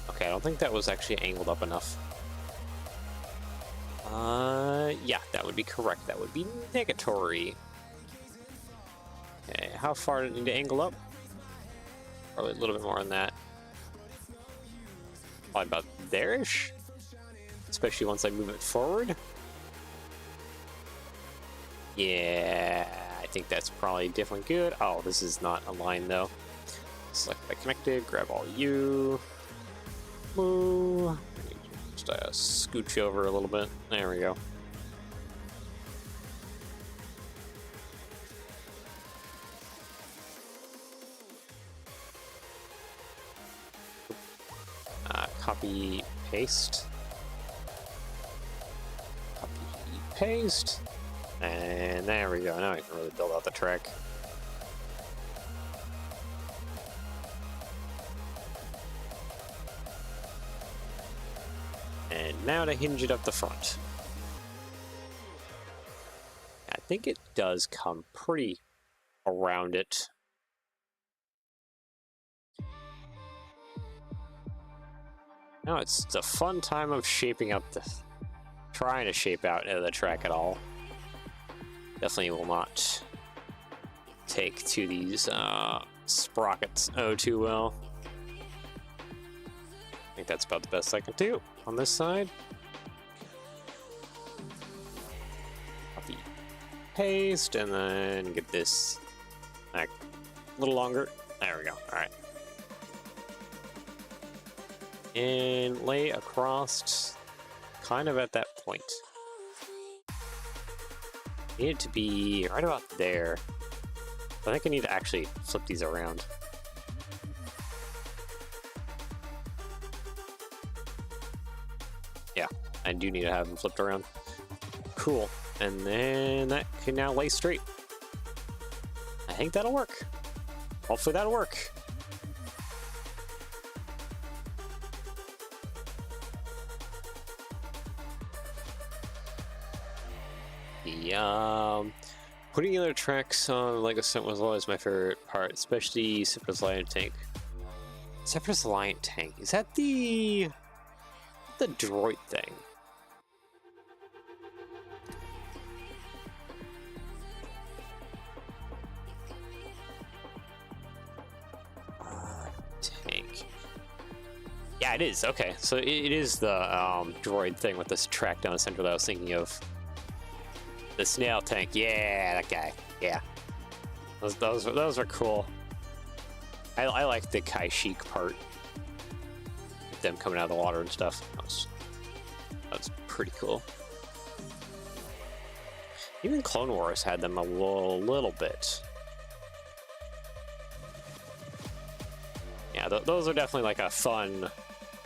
Okay, I don't think that was actually angled up enough. Yeah, that would be correct. That would be negatory. Okay, how far do I need to angle up? Probably a little bit more on that. Probably about there-ish. Especially once I move it forward. Yeah, I think that's probably definitely good. Oh, this is not aligned though. Select by connected, grab all you. Move. Just scooch over a little bit. There we go. Copy, paste. Copy, paste. And there we go. Now I can really build out the track. And now to hinge it up the front. I think it does come pretty around it. No, it's a fun time of shaping up trying to shape out the track at all. Definitely will not take to these sprockets too well. I think that's about the best I can do on this side. Copy, paste, and then get this back a little longer. There we go. All right. And lay across kind of at that point. Need it to be right about there. I think I need to actually flip these around. Yeah, I do need to have them flipped around. Cool. And then that can now lay straight. I think that'll work. Hopefully that'll work. see. Putting together tracks on Lego set was always my favorite part, especially Cypress Lion Tank. Cypress Lion Tank, is that the droid thing? Tank. Yeah, it is. Okay, so it is the droid thing with this track down the center that I was thinking of. The snail tank. Yeah, that guy. Yeah, those are cool. I like the Kai Chic part. Them coming out of the water and stuff. That was pretty cool. Even Clone Wars had them a little bit. Yeah, those are definitely like a fun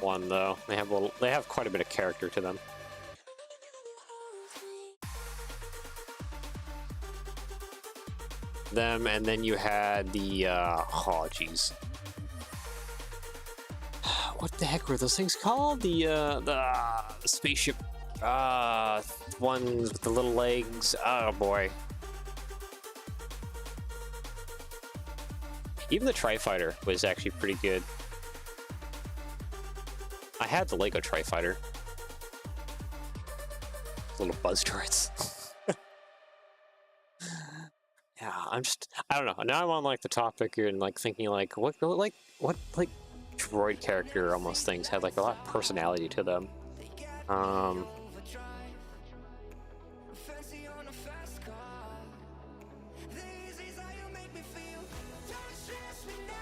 one though. They have quite a bit of character to them. Them, and then you had the oh geez, what the heck were those things called? The spaceship ones with the little legs. Oh boy. Even the Tri-Fighter was actually pretty good. I had the Lego Tri-Fighter. Little buzz turrets. Yeah, I don't know. Now I'm on like the topic and like thinking like what droid character almost things had like a lot of personality to them.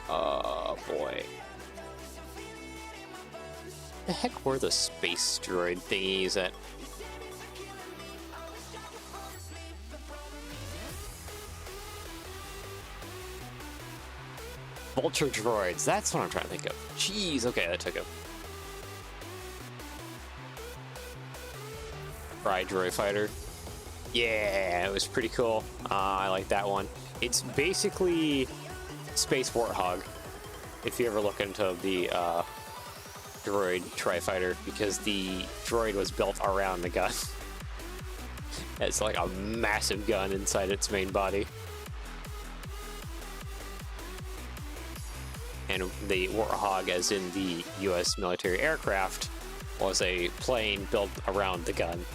Oh boy. The heck were the space droid thingies that? Vulture droids, that's what I'm trying to think of. Jeez, okay, that took a... Fried Droid Fighter. Yeah, it was pretty cool. I like that one. It's basically Space Warthog, if you ever look into the droid Tri-Fighter, because the droid was built around the gun. It's like a massive gun inside its main body. And the Warthog, as in the US military aircraft, was a plane built around the gun.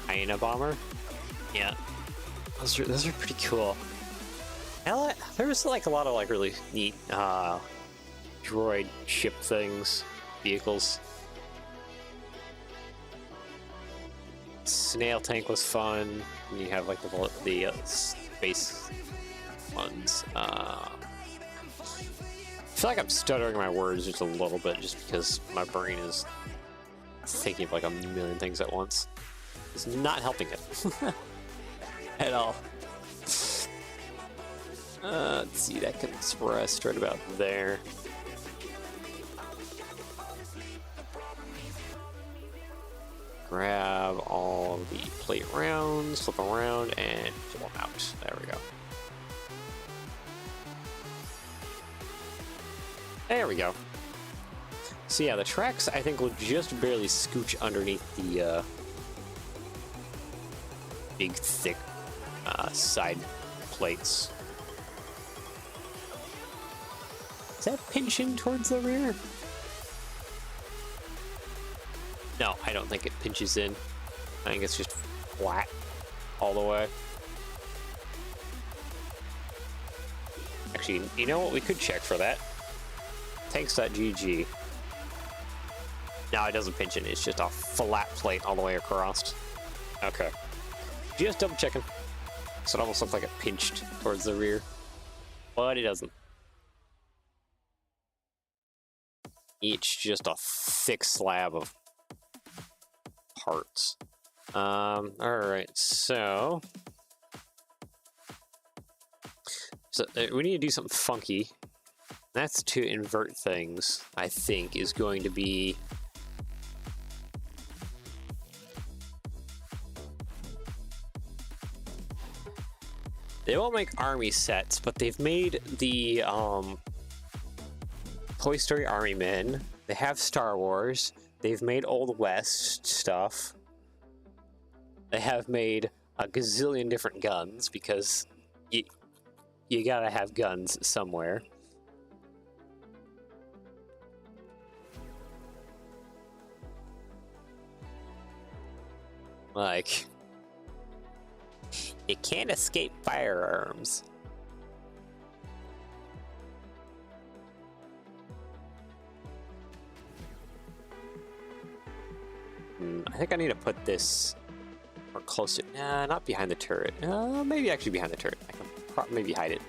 Hyena bomber? Yeah. Those are pretty cool. There was like a lot of like really neat droid ship things, vehicles. Snail tank was fun. And you have like the space ones. I feel like I'm stuttering my words just a little bit just because my brain is thinking of like a million things at once. It's not helping it at all. Let's see, that can express right about there. Grab all of the plate rounds, flip them around, and pull them out. There we go. There we go. So yeah, the tracks I think will just barely scooch underneath the big, thick side plates. Is that pinching towards the rear? No, I don't think it pinches in. I think it's just flat all the way. Actually, you know what? We could check for that. Tanks.gg. No, it doesn't pinch in. It's just a flat plate all the way across. Okay. Just double checking. So it almost looks like it pinched towards the rear. But it doesn't. It's just a thick slab of parts. Alright, so we need to do something funky. That's to invert things, I think, is going to be... They won't make army sets, but they've made the Toy Story Army Men. They have Star Wars. They've made Old West stuff. They have made a gazillion different guns because you gotta have guns somewhere. Like, you can't escape firearms. I think I need to put this or closer. Nah, not behind the turret. Maybe actually behind the turret. I can maybe hide it.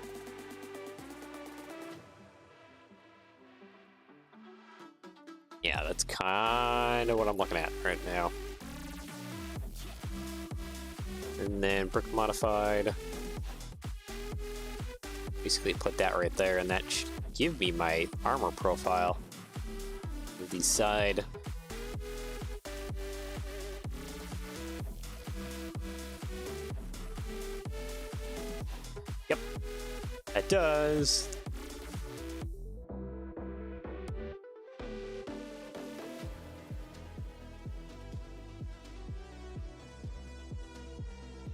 Yeah, that's kind of what I'm looking at right now. And then brick modified. Basically put that right there, and that should give me my armor profile. With the side. Yep, that does.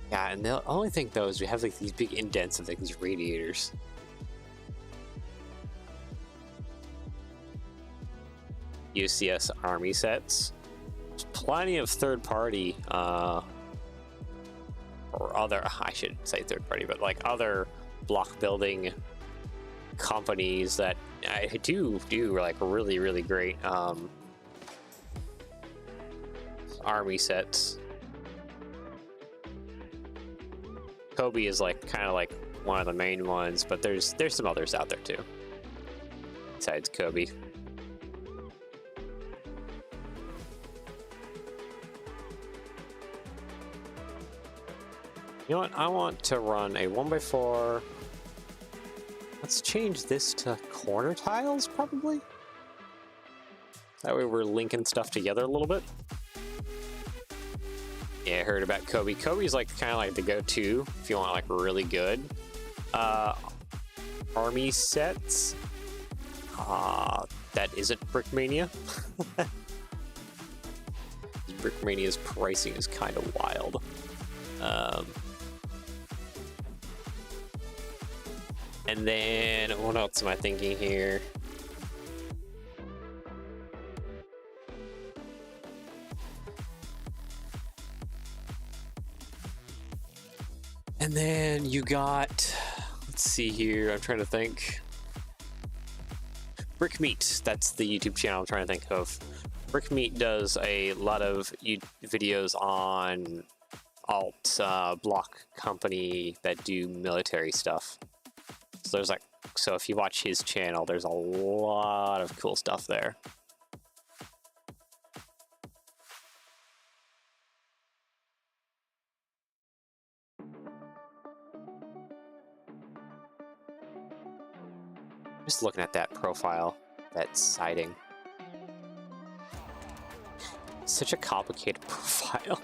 Yeah, and the only thing though is we have like these big indents of like these radiators. UCS army sets. There's plenty of third-party, or other, I shouldn't say third-party, but like other block building companies that I do like really, really great army sets. Kobe is like kind of like one of the main ones, but there's some others out there too besides Kobe. You know what? I want to run a 1x4. Let's change this to corner tiles, probably. That way we're linking stuff together a little bit. Yeah, I heard about Kobe. Kobe's like kind of like the go-to if you want like really good army sets. That isn't Brickmania. Brickmania's pricing is kind of wild. And then what else am I thinking here? And then you got, let's see here, I'm trying to think. Brick Meat, that's the YouTube channel I'm trying to think of. Brick Meat does a lot of videos on alt block company that do military stuff. So there's like, so if you watch his channel, there's a lot of cool stuff there. Just looking at that profile, that siding. Such a complicated profile.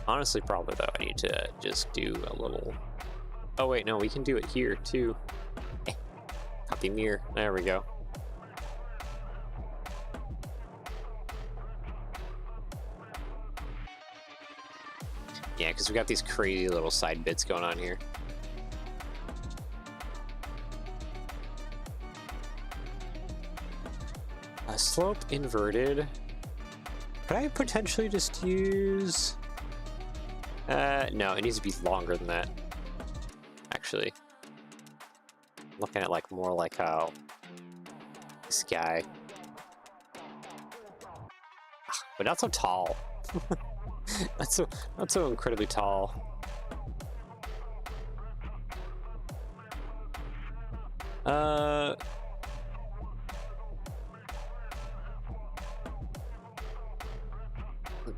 Honestly, probably though, I need to just do a little... Oh wait, no, we can do it here too. Copy mirror, there we go. Yeah, because we got these crazy little side bits going on here. A slope inverted. Could I potentially just use... no, it needs to be longer than that. Actually. Looking at like more like how this guy. But not so tall. not so incredibly tall.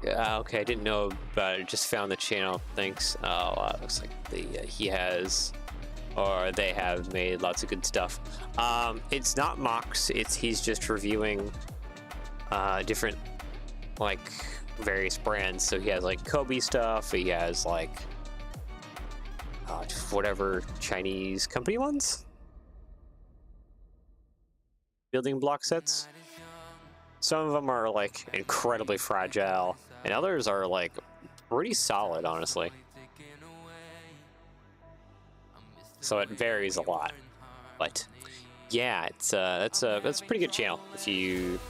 Okay, I didn't know about it. Just found the channel. Thanks. Oh, looks like he has, or they have made lots of good stuff. It's not mocks. He's just reviewing different like various brands. So he has like Kobe stuff. He has like whatever Chinese company ones. building block sets. Some of them are like incredibly fragile, and others are like pretty solid, honestly. So it varies a lot, but yeah, it's that's a pretty good channel if you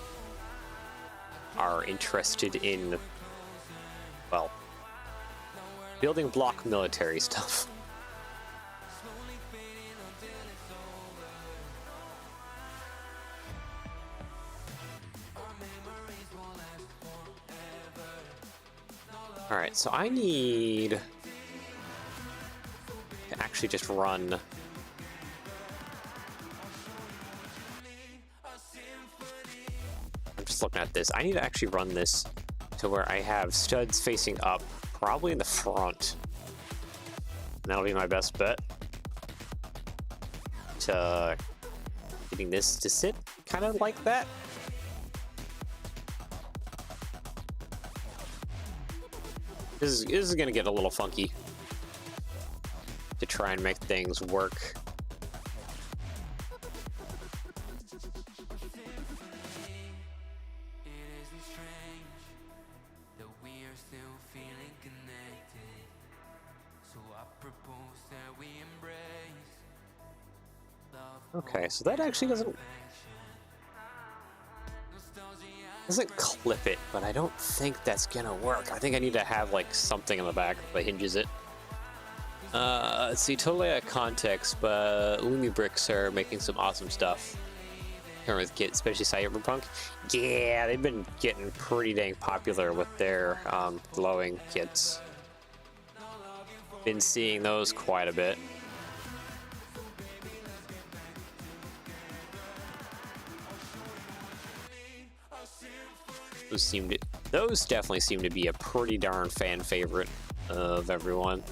are interested in, well, building block military stuff. All right, so I need to actually just run. I'm just looking at this. I need to actually run this to where I have studs facing up, probably in the front. And that'll be my best bet to getting this to sit kind of like that. This is gonna get a little funky to try and make things work. Okay, so that actually doesn't clip it, but I don't think that's gonna work. I think I need to have like something on the back that hinges it. Let's see, totally out of context, but Lumi bricks are making some awesome stuff. With kits, especially Cyberpunk. Yeah, they've been getting pretty dang popular with their glowing kits. Been seeing those quite a bit. Those definitely seem to be a pretty darn fan favorite of everyone.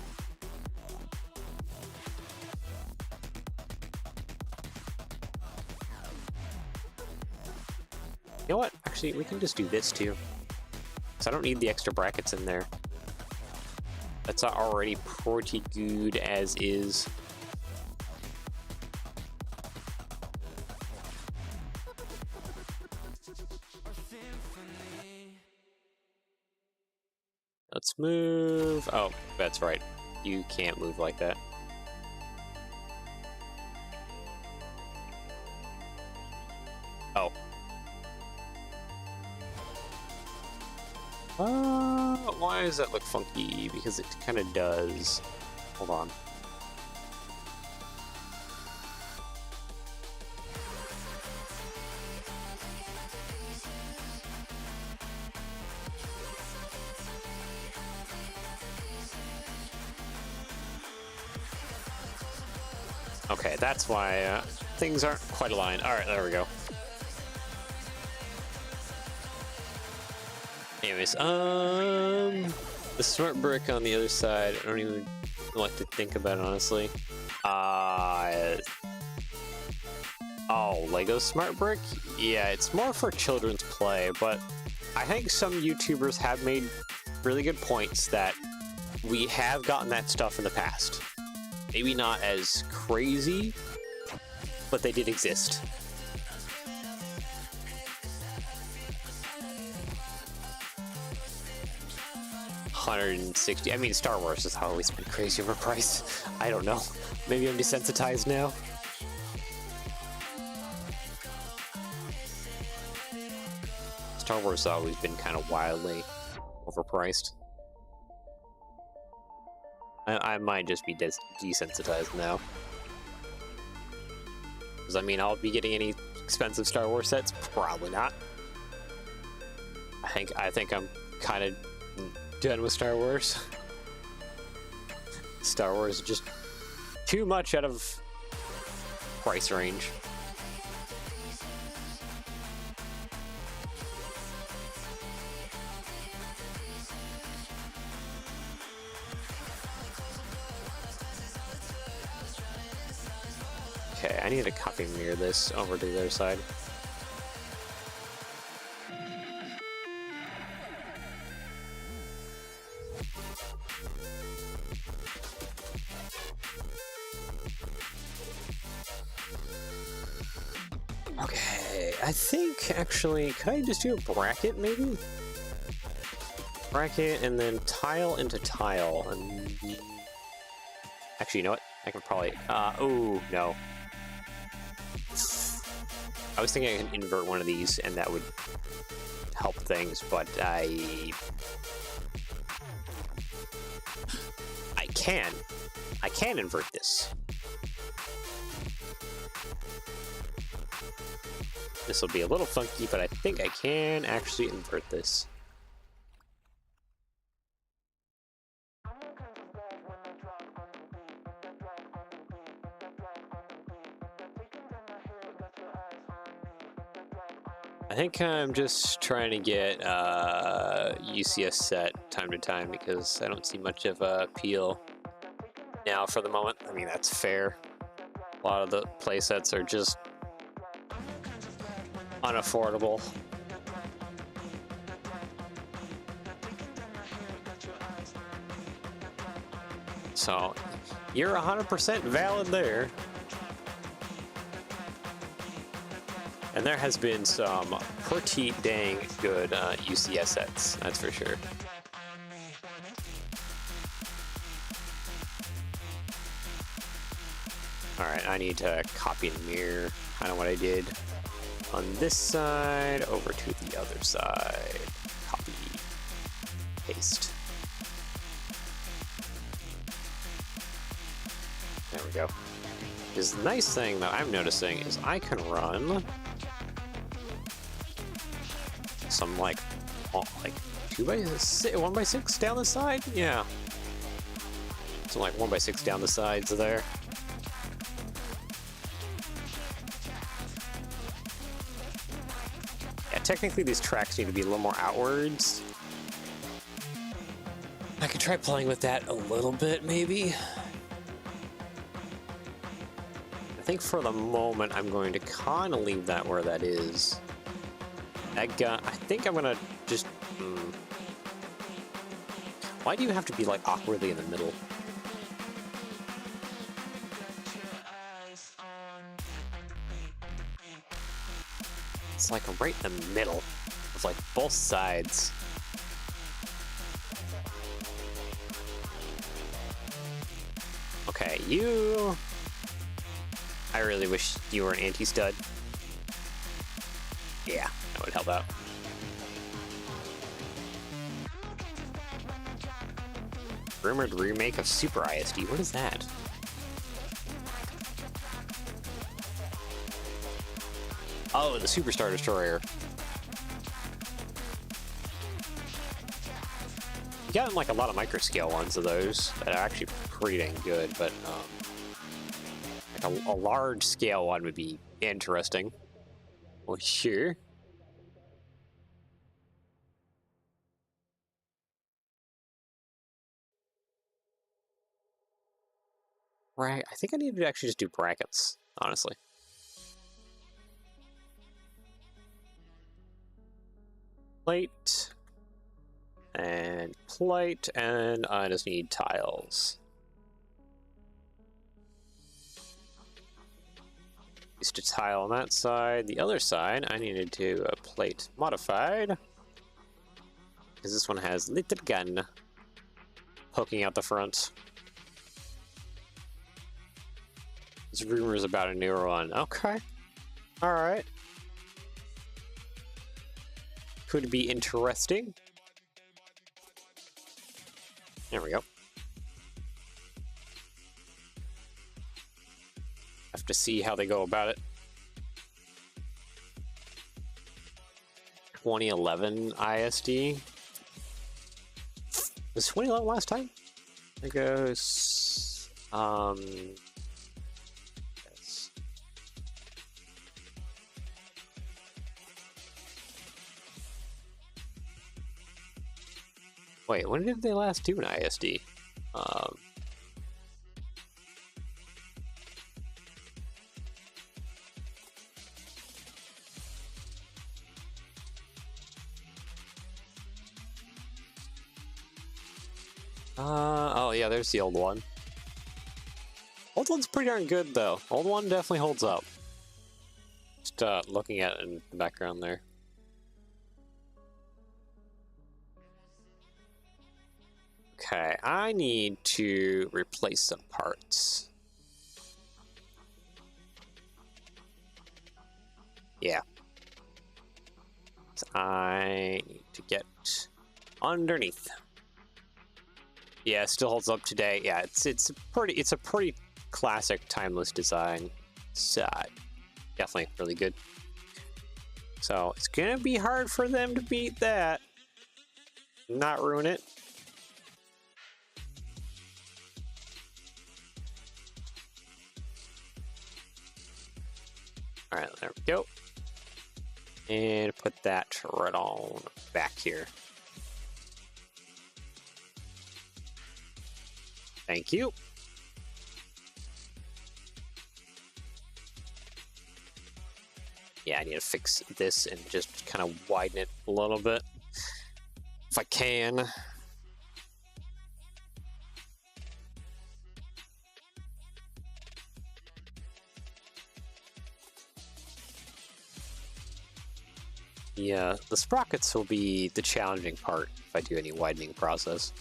You know what? Actually, we can just do this too. Because I don't need the extra brackets in there. That's already pretty good as is. Let's move. Oh, that's right. You can't move like that. Oh. Why does that look funky? Because it kind of does. Hold on. Okay, that's why things aren't quite aligned. All right, there we go. Anyways, the smart brick on the other side, I don't even like to think about it, honestly. Oh, Lego smart brick? Yeah, it's more for children's play, but I think some YouTubers have made really good points that we have gotten that stuff in the past. Maybe not as crazy, but they did exist. $160. I mean, Star Wars has always been crazy overpriced. I don't know. Maybe I'm desensitized now. Star Wars has always been kind of wildly overpriced. I might just be desensitized now. Does that mean I'll be getting any expensive Star Wars sets? Probably not. I think I'm kind of done with Star Wars. Star Wars is just too much out of price range. Okay, I need to copy and mirror this over to the other side. Okay. Okay, I think actually, could I just do a bracket maybe? Bracket and then tile into tile. And actually, you know what? I can probably. Oh no. I was thinking I could invert one of these and that would help things, but I can invert this. This will be a little funky, but I think I can actually invert this. I think I'm just trying to get UCS set time to time because I don't see much of a appeal now for the moment. I mean, that's fair. A lot of the playsets are just unaffordable. So, you're 100% valid there. And there has been some pretty dang good UCS sets, that's for sure. Alright, I need to copy and mirror kind of what I did on this side over to the other side. Copy, paste. There we go. This nice thing that I'm noticing is I can run some like 2x6, 1x6 down the side. Yeah, some like 1x6 down the sides there. Yeah, technically these tracks need to be a little more outwards. I could try playing with that a little bit, maybe. I think for the moment I'm going to kind of leave that where that is. I think I'm gonna just. Why do you have to be like awkwardly in the middle? It's like right in the middle of like both sides. Okay, you. I really wish you were an anti-stud. Yeah, that would help out. Rumored remake of Super ISD. What is that? Oh, the Superstar Destroyer. You got like a lot of micro-scale ones of those that are actually pretty dang good, but like a large-scale one would be interesting. Well, sure. Right, I think I need to actually just do brackets, honestly. Plate. And plate, and I just need tiles. Used to tile on that side. The other side, I needed to plate modified. Because this one has little gun poking out the front. There's rumors about a newer one. Okay. Alright. Could be interesting. There we go. Have to see how they go about it. 2011 ISD. Was 2011 last time? I think it was, yes. Wait, when did they last do an ISD? Oh yeah, there's the old one. Old one's pretty darn good though. Old one definitely holds up. just looking at it in the background there. Okay, I need to replace some parts. Yeah. So I need to get underneath. Yeah, it still holds up today. Yeah, it's a pretty classic, timeless design. It's definitely really good. So it's gonna be hard for them to beat that. Not ruin it. All right, there we go. And put that right on back here. Thank you. Yeah, I need to fix this and just kind of widen it a little bit if I can. Yeah, the sprockets will be the challenging part if I do any widening process.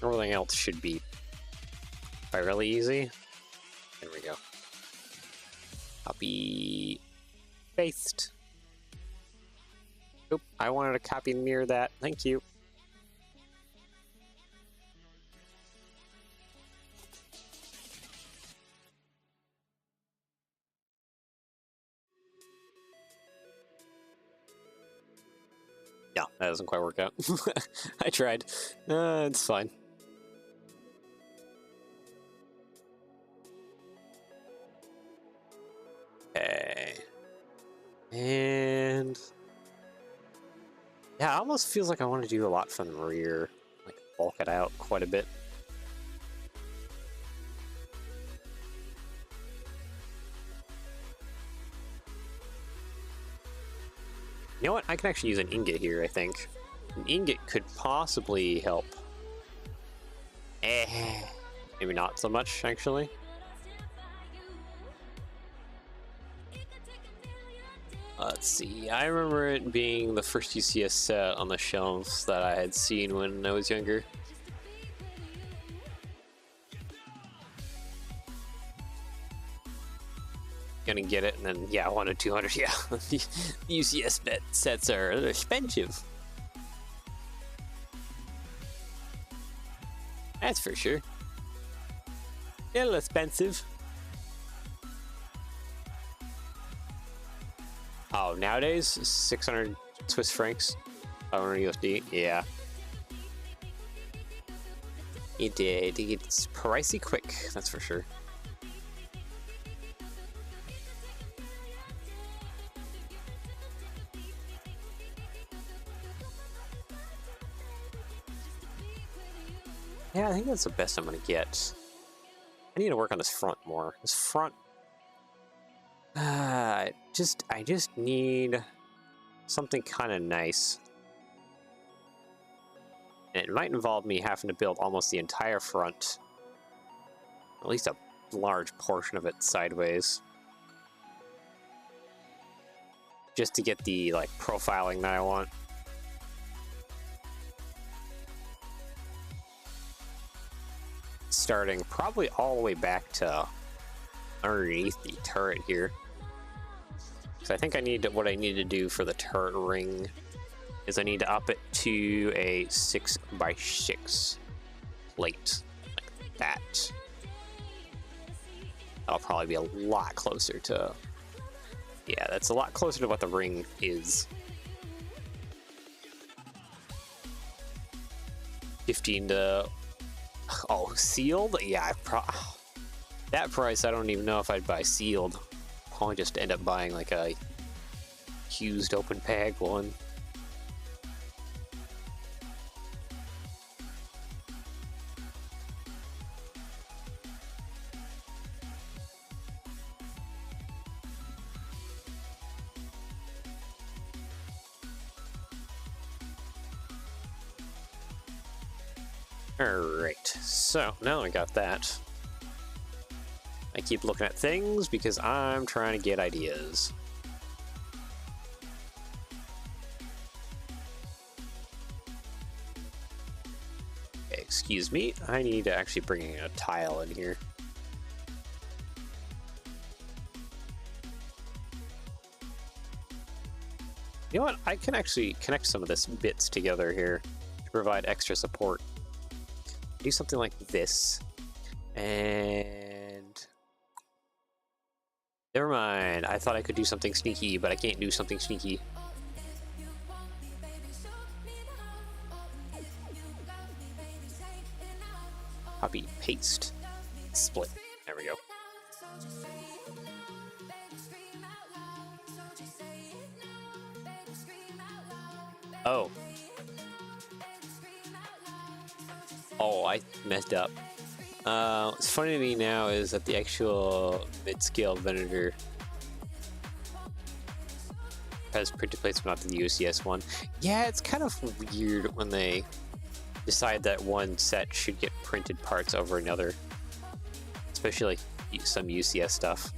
Everything else should be fairly easy. There we go. Copy, paste. Oop, I wanted to copy and mirror that. Thank you. No, that doesn't quite work out. I tried. It's fine. Okay. And yeah, it almost feels like I want to do a lot from the rear, like bulk it out quite a bit. You know what? I can actually use an ingot here, I think. An ingot could possibly help. Maybe not so much, actually. Let's see. I remember it being the first UCS set on the shelves that I had seen when I was younger. Gonna get it, and then yeah, 100, 200. Yeah, the UCS sets are expensive. That's for sure. A little expensive. Oh, nowadays 600 Swiss francs, 500 USD. Yeah, it gets pricey quick. That's for sure. Yeah, I think that's the best I'm gonna get. I need to work on this front more. This front, I just need something kind of nice. And it might involve me having to build almost the entire front, at least a large portion of it sideways, just to get the like profiling that I want. Starting probably all the way back to underneath the turret here. So I think what I need to do for the turret ring is I need to up it to a 6x6 plate, like that. That'll probably be a lot closer to, yeah, that's a lot closer to what the ring is. 15 to, oh, sealed? Yeah, that price, I don't even know if I'd buy sealed. Probably just end up buying like a used open bag one. Alright, so now I got that. I keep looking at things because I'm trying to get ideas. excuse me, I need to actually bring in a tile in here. You know what? I can actually connect some of this bits together here to provide extra support. Do something like this. And never mind. I thought I could do something sneaky, but I can't do something sneaky. Copy, paste, split. There we go. Oh. Oh, I messed up. What's funny to me now is that the actual mid-scale Venator has printed plates but not the UCS one. Yeah, it's kind of weird when they decide that one set should get printed parts over another, especially like some UCS stuff.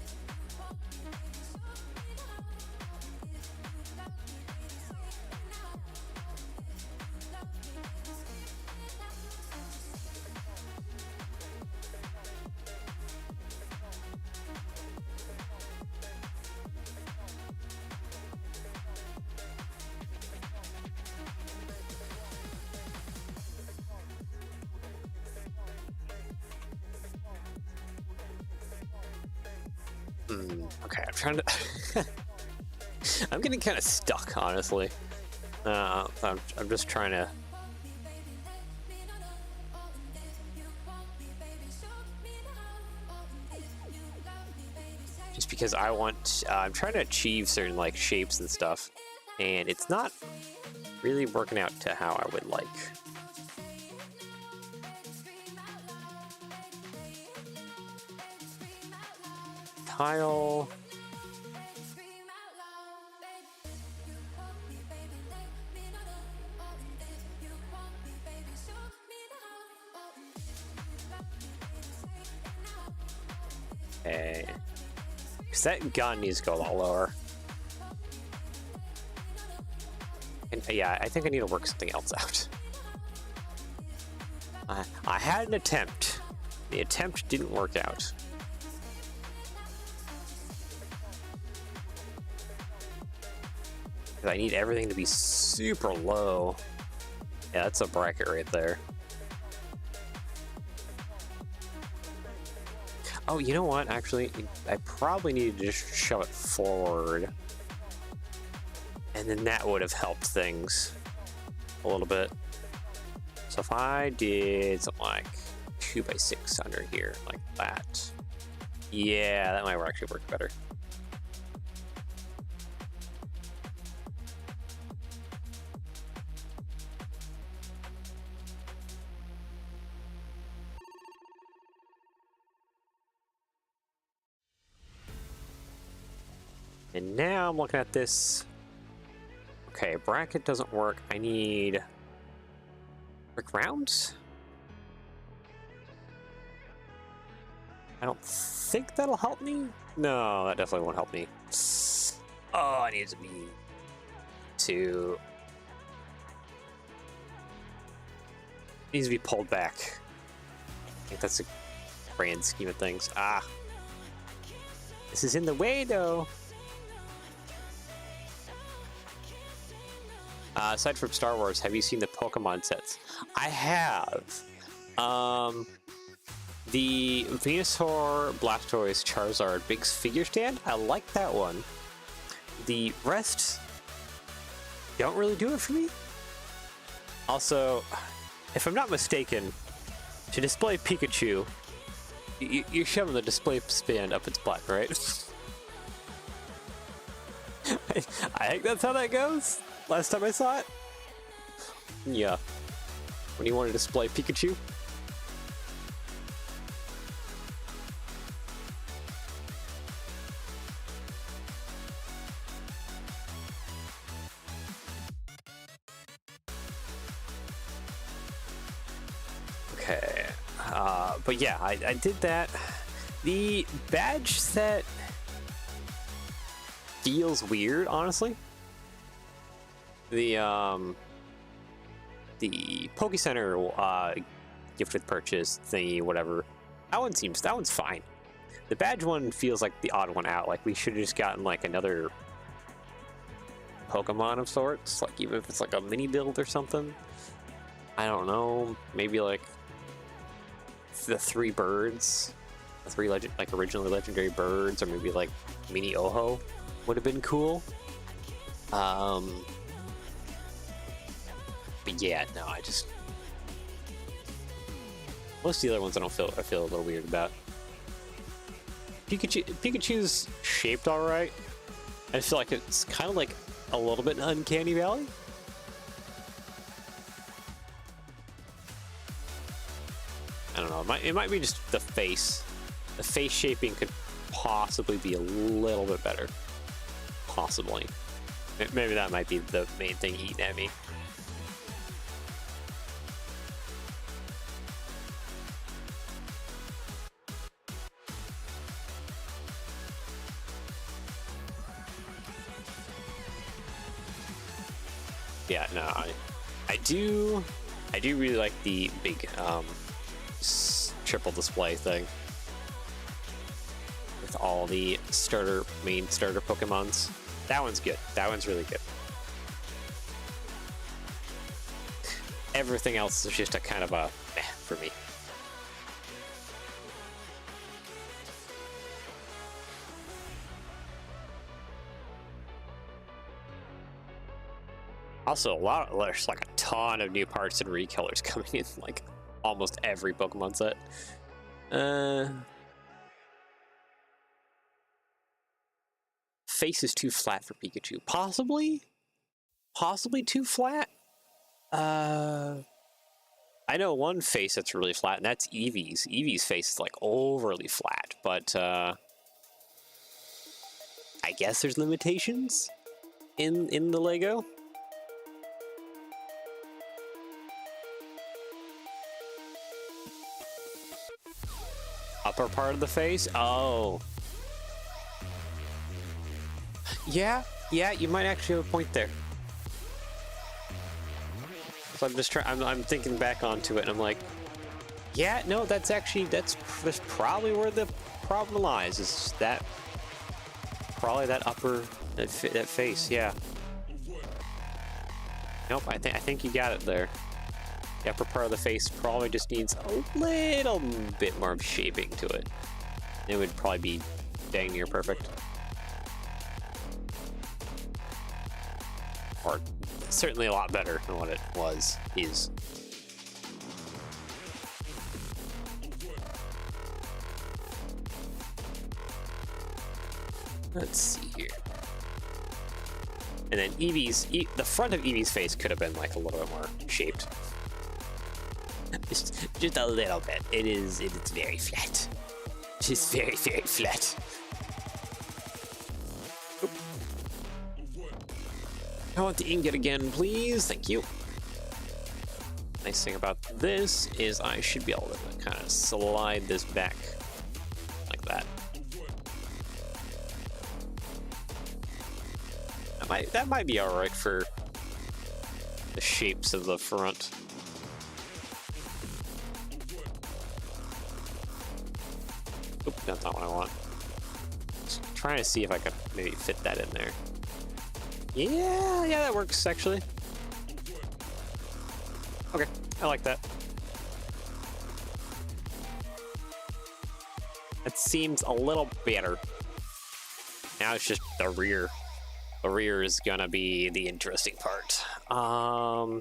Okay, I'm trying to... I'm getting kind of stuck, honestly. I'm just trying to... Just because I want... I'm trying to achieve certain, like, shapes and stuff, and it's not really working out to how I would like. Tile. Okay. Because that gun needs to go a lot lower. And yeah, I think I need to work something else out. I had an attempt. The attempt didn't work out. I need everything to be super low. Yeah, that's a bracket right there. Oh, you know what? Actually, I probably need to just shove it forward. And then that would have helped things a little bit. So if I did something like 2x6 under here, like that. Yeah, that might actually work better. And now I'm looking at this. Okay, bracket doesn't work. I need brick rounds. I don't think that'll help me. No, that definitely won't help me. Oh, I need to be to. It needs to be pulled back. I think that's a grand scheme of things. Ah, this is in the way though. Aside from Star Wars, have you seen the Pokemon sets? I have. The Venusaur, Blastoise, Charizard, big figure stand. I like that one. The rest don't really do it for me. Also, if I'm not mistaken, to display Pikachu, you're shoving the display stand up its butt, right? I think that's how that goes. Last time I saw it? Yeah. When you want to display Pikachu? Okay. But yeah, I did that. The badge set feels weird, honestly. The Poke Center gift with purchase thingy, whatever. That one's fine. The badge one feels like the odd one out. Like we should have just gotten like another Pokemon of sorts. Like even if it's like a mini build or something. I don't know. Maybe like the 3 birds, the 3 like originally legendary birds, or maybe like mini Oho would have been cool. But yeah, no, most of the other ones I feel a little weird about. Pikachu's shaped all right. I feel like it's kind of like a little bit uncanny valley. I don't know. It might be just the face. The face shaping could possibly be a little bit better. Possibly. Maybe that might be the main thing eating at me. Yeah, no, I do really like the big triple display thing with all the main starter Pokemons. That one's good. That one's really good. Everything else is just a kind of a meh for me. Also, there's like a ton of new parts and recolors coming in, like almost every Pokemon set. Face is too flat for Pikachu. Possibly too flat. I know one face that's really flat, and that's Eevee's. Eevee's face is like overly flat, but I guess there's limitations in the Lego. Upper part of the face? Oh. Yeah, you might actually have a point there. So I'm just trying, I'm thinking back onto it, and I'm like, yeah, no, that's probably where the problem lies, is that, probably that upper, that face, yeah. Nope, I think you got it there. The upper part of the face probably just needs a little bit more of shaping to it. It would probably be dang near perfect. Or certainly a lot better than what it is. Let's see here. And then the front of Eevee's face could have been like a little bit more shaped. Just a little bit. It's very flat. Just very, very flat. Oop. I want the ingot again, please. Thank you. Nice thing about this is I should be able to kind of slide this back like that. That might be alright for the shapes of the front. Oop, that's not what I want. Just trying to see if I could maybe fit that in there. Yeah, that works actually. Okay, I like that. That seems a little better. Now it's just the rear. The rear is gonna be the interesting part. I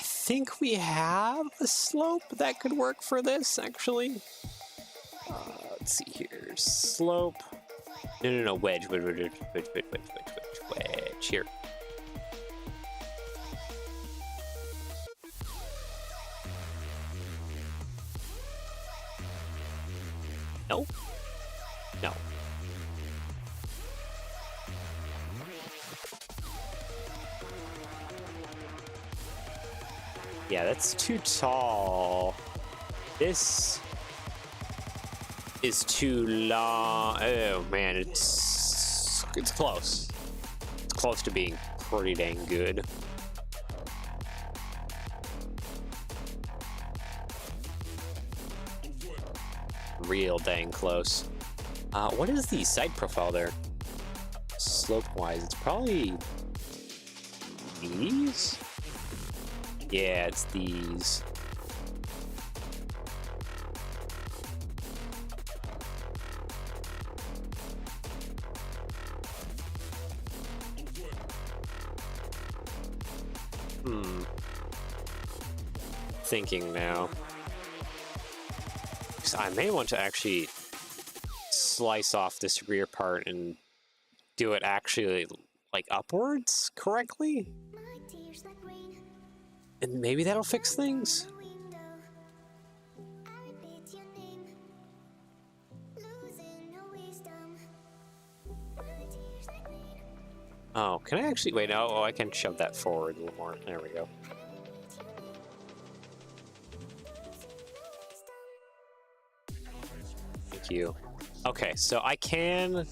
think we have a slope that could work for this, actually. Let's see here. Slope. No. Wedge. Wedge. Here. No. No. Yeah, that's too tall. This is too long. Oh man, it's close. It's close to being pretty dang good. real dang close. What is the side profile there? Slope-wise, it's probably these? Yeah, it's these. Thinking now. So I may want to actually slice off this rear part and do it actually like upwards correctly. And maybe that'll fix things. Oh, can I actually wait? Oh, I can shove that forward a little more. There we go. Thank you. Okay, so I can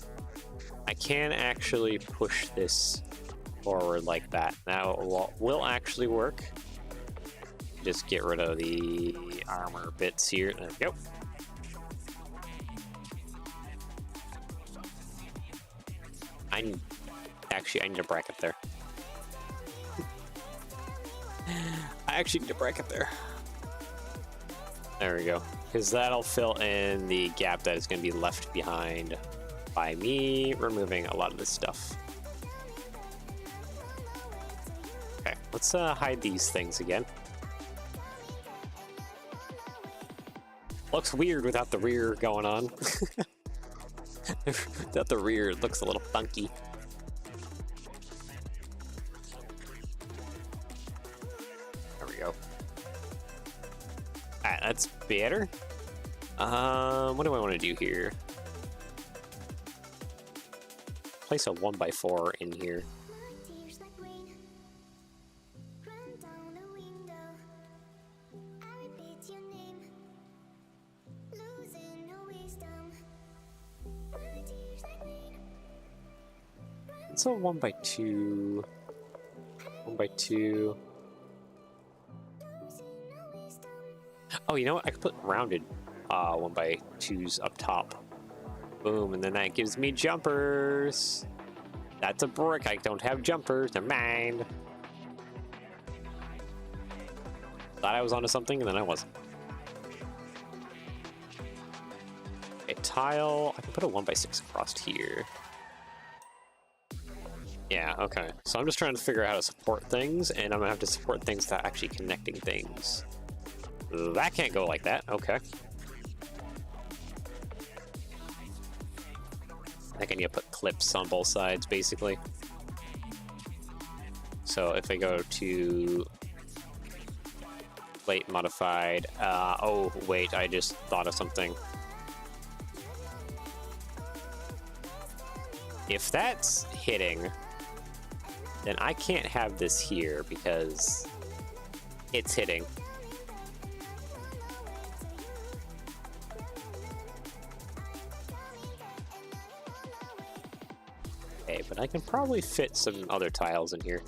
actually push this forward like that. Now it will actually work. Just get rid of the armor bits here. There we go. I need a bracket there. I actually need a bracket there. There we go. Because that'll fill in the gap that is going to be left behind by me removing a lot of this stuff. Okay, let's hide these things again. Looks weird without the rear going on. Without the rear, it looks a little funky. There we go. Alright, that's better. What do I want to do here? Place a 1x4 in here. It's a 1x2. 1x2. Oh, you know what? I could put rounded 1x2s up top. Boom, and then that gives me jumpers. That's a brick. I don't have jumpers. Never mind. Thought I was onto something, and then I wasn't. A tile. I can put a 1x6 across here. Yeah, okay. So I'm just trying to figure out how to support things, and I'm gonna have to support things without actually connecting things. That can't go like that. Okay. I think I need to put clips on both sides, basically. So if I go to plate modified, oh wait, I just thought of something. If that's hitting, then I can't have this here because it's hitting. Okay, but I can probably fit some other tiles in here.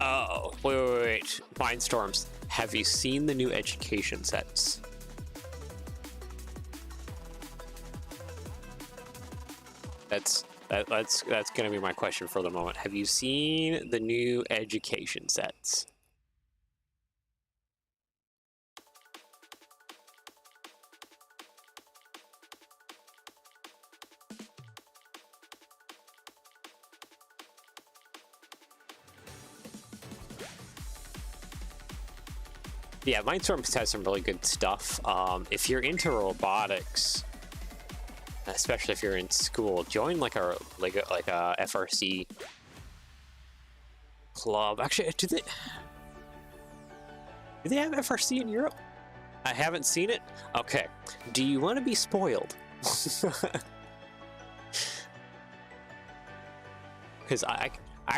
Oh, wait. Mindstorms. Have you seen the new education sets? That's gonna be my question for the moment. Have you seen the new education sets? Yeah, Mindstorms has some really good stuff. If you're into robotics, especially if you're in school, join like a FRC club. Actually, do they have FRC in Europe? I haven't seen it. Okay. Do you want to be spoiled? Because I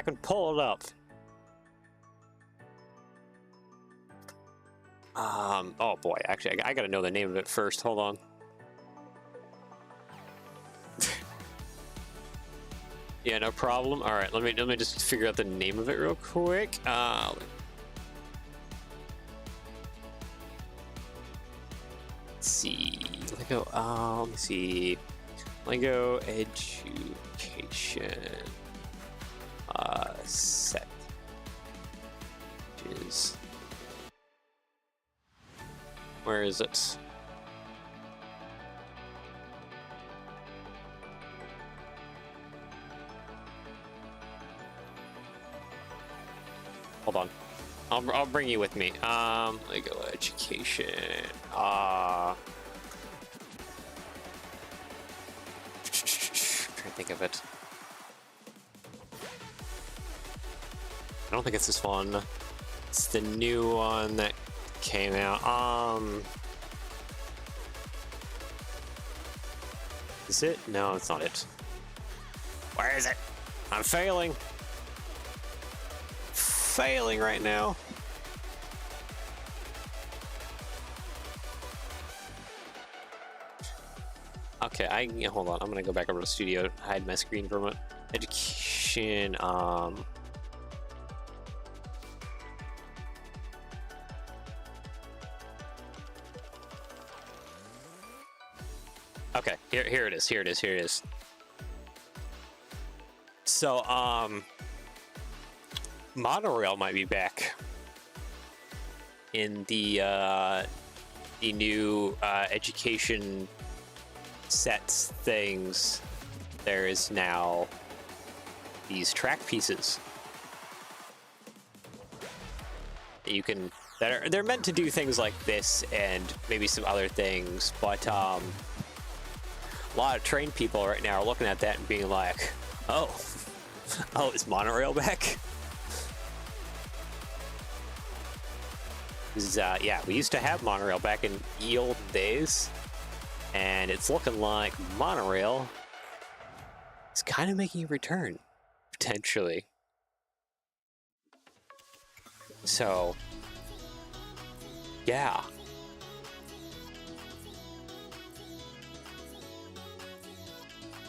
can pull it up. Oh boy, actually, I gotta know the name of it first. Hold on. Yeah, no problem. All right, let me just figure out the name of it real quick. see. Lego. Let me see. Lego Education set. Where is it? Hold on. I'll bring you with me. Lego Education. Trying to think of it. I don't think it's this one. It's the new one that came out. Is it? No, it's not it. Where is it? I'm failing. Failing right now. Okay, hold on. I'm gonna go back over to the studio, hide my screen for a moment. Education. Okay, here it is. So, monorail might be back in the new education sets things. There is now these track pieces that you can they're meant to do things like this and maybe some other things, but a lot of trained people right now are looking at that and being like, oh, is monorail back? Yeah, we used to have monorail back in the old days, and it's looking like monorail is kind of making a return, potentially. So, yeah.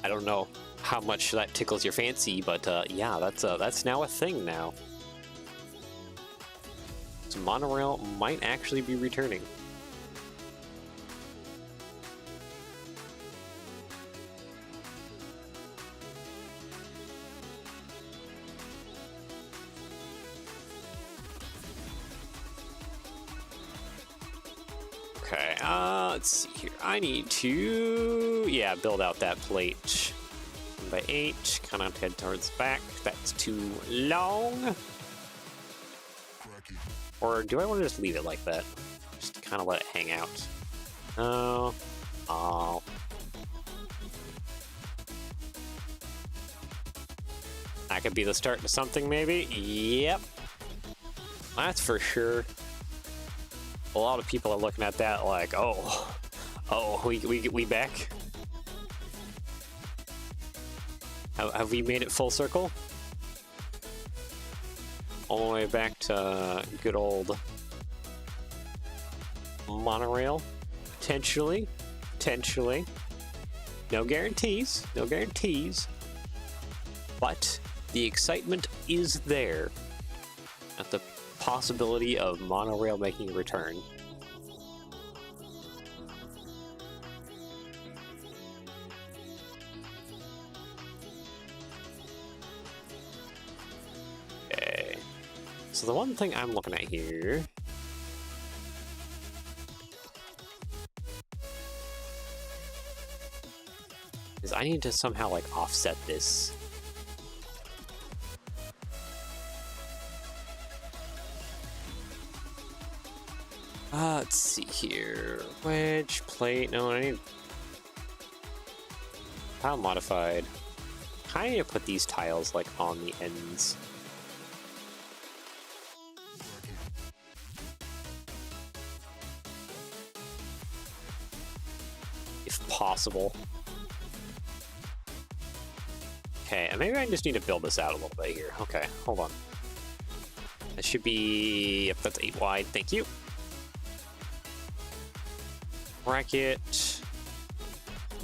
I don't know how much that tickles your fancy, but yeah, that's now a thing now. So monorail might actually be returning. Okay, let's see here. I need to, yeah, build out that plate. 1x8, kind of head towards the back. That's too long. Or do I want to just leave it like that? Just kind of let it hang out. Oh. Oh. That could be the start to something, maybe? Yep. That's for sure. A lot of people are looking at that like, oh, we back? Have we made it full circle? All the way back to good old monorail? Potentially. No guarantees. But the excitement is there at the possibility of monorail making a return. Okay. So the one thing I'm looking at here is I need to somehow like offset this. Let's see here. Wedge, plate, no, I need tile modified. I need to put these tiles like on the ends. If possible. Okay, maybe I just need to build this out a little bit here. Okay, hold on. That should be, yep, that's 8 wide, thank you. Bracket.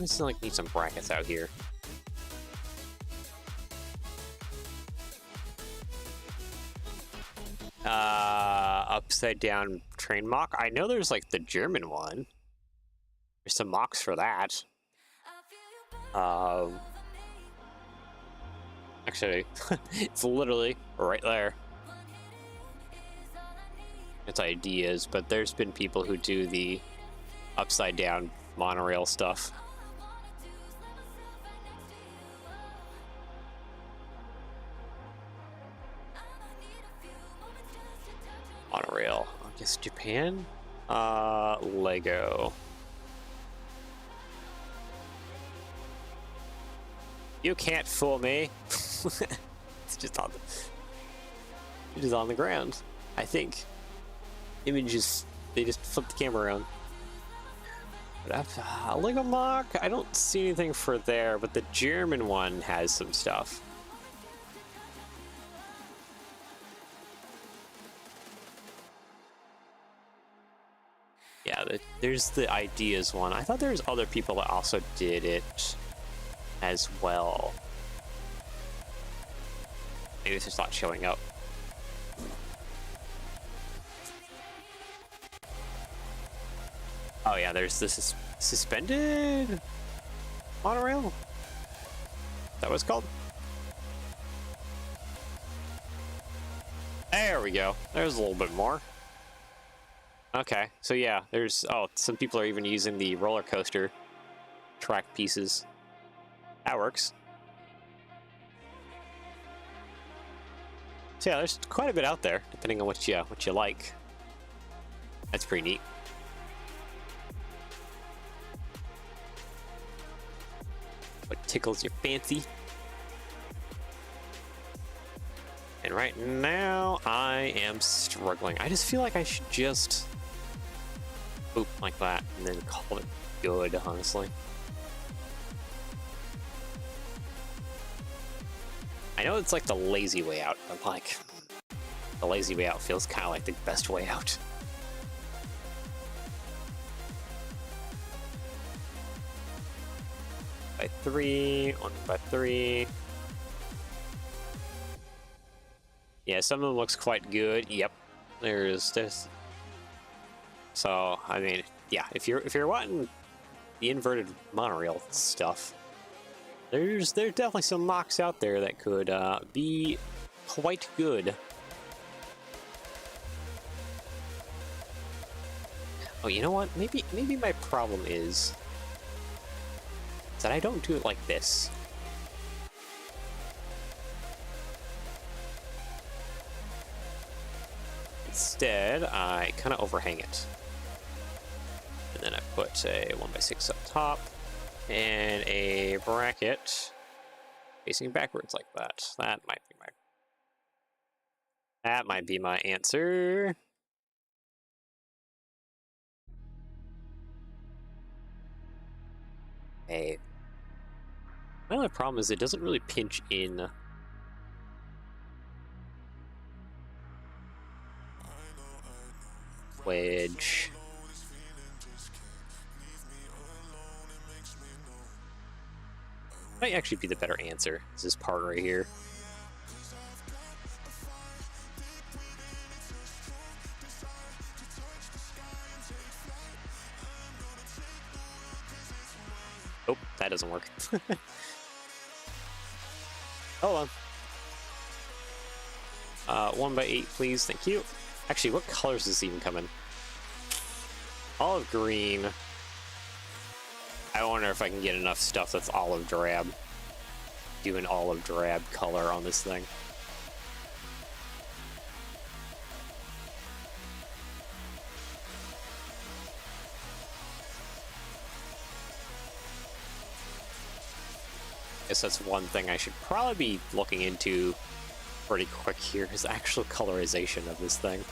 I still like need some brackets out here. Upside down train mock. I know there's like the German one. There's some mocks for that. Actually, it's literally right there. It's ideas, but there's been people who do the upside down monorail stuff. Monorail. I guess Japan? Lego. You can't fool me. It's just on the ground. I think. Images, they just flip the camera around. But Lego Mock, I don't see anything for there, but the German one has some stuff. Yeah, there's the ideas one. I thought there was other people that also did it as well. Maybe it's just not showing up. Oh yeah, there's this suspended monorail. Is that what it's called? There we go. There's a little bit more. Okay, so yeah, there's some people are even using the roller coaster track pieces. That works. So yeah, there's quite a bit out there, depending on what you like. That's pretty neat. What tickles your fancy? And right now, I am struggling. I just feel like I should just boop like that and then call it good, honestly. I know it's like the lazy way out, but like, the lazy way out feels kind of like the best way out. By 3, 1 by 3. Yeah, some of them looks quite good. Yep, there's this. So I mean, yeah, if you're wanting the inverted monorail stuff, there's definitely some mocks out there that could be quite good. Oh, you know what? Maybe my problem is that I don't do it like this. Instead, I kind of overhang it. And then I put a 1x6 up top and a bracket facing backwards like that. That might be my answer. Hey. My only problem is it doesn't really pinch in. Wedge. Might actually be the better answer. This part right here. Oh, that doesn't work. Hold on. 1x8, please. Thank you. Actually, what colors does this even come in? Olive green. I wonder if I can get enough stuff that's olive drab. Do an olive drab color on this thing. Guess that's one thing I should probably be looking into pretty quick here, is the actual colorization of this thing.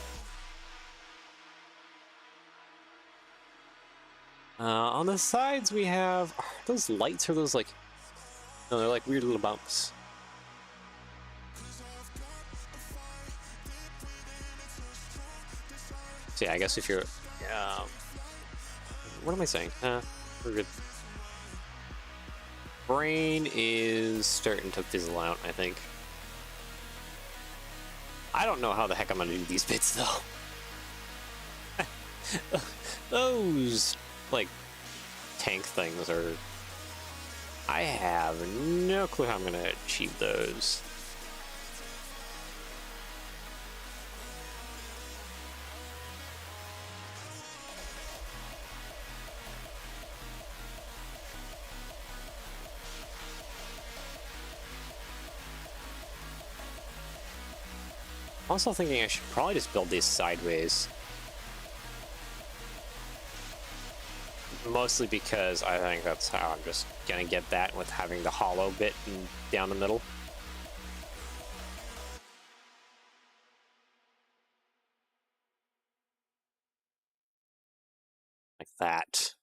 On the sides we have, are those lights, or those like, no, they're like weird little bumps. So yeah, I guess if you're, what am I saying? We're good. Brain is starting to fizzle out, I think. I don't know how the heck I'm gonna do these bits though. Those, like, tank things are... I have no clue how I'm going to achieve those. I'm also thinking I should probably just build these sideways. Mostly because I think that's how I'm just gonna get that with having the hollow bit down the middle. Like that.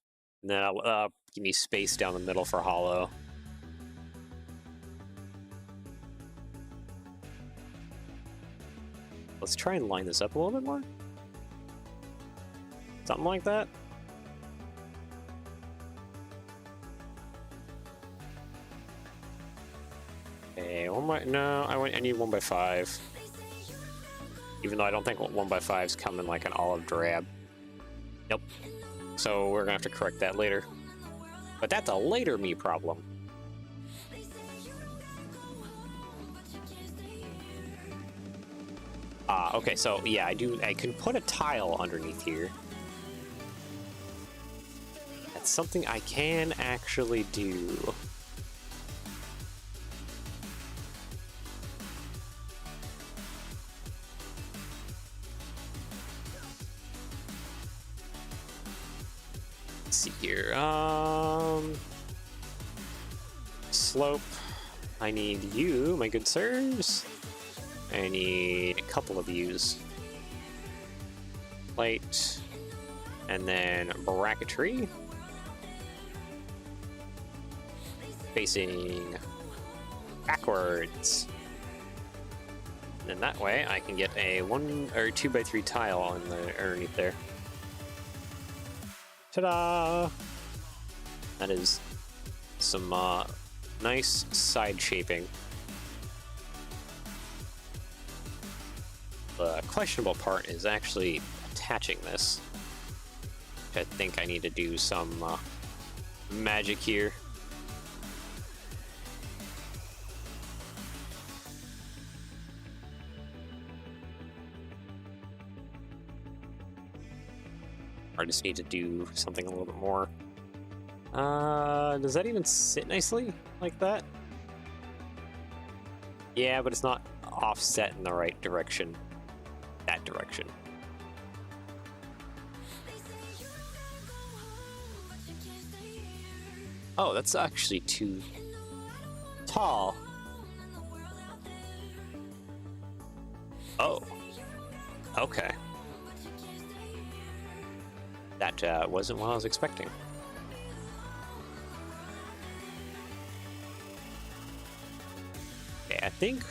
And then I'll give me space down the middle for hollow. Let's try and line this up a little bit more. Something like that. Okay, no, I need 1x5. Even though I don't think 1x5s come in like an olive drab. Nope. So we're gonna have to correct that later. But that's a later me problem. Okay, so yeah, I can put a tile underneath here. That's something I can actually do. Let's see here. Slope. I need you, my good sirs. I need a couple of yous. Plate. And then bracketry. Facing backwards. And then that way I can get a 1 or 2x3 tile on the underneath there. Ta-da! That is some nice side shaping. The questionable part is actually attaching this. I think I need to do some magic here. I just need to do something a little bit more. Does that even sit nicely like that? Yeah, but it's not offset in the right direction. That direction. Oh, that's actually too tall. Oh. Okay. That wasn't what I was expecting. Okay, I think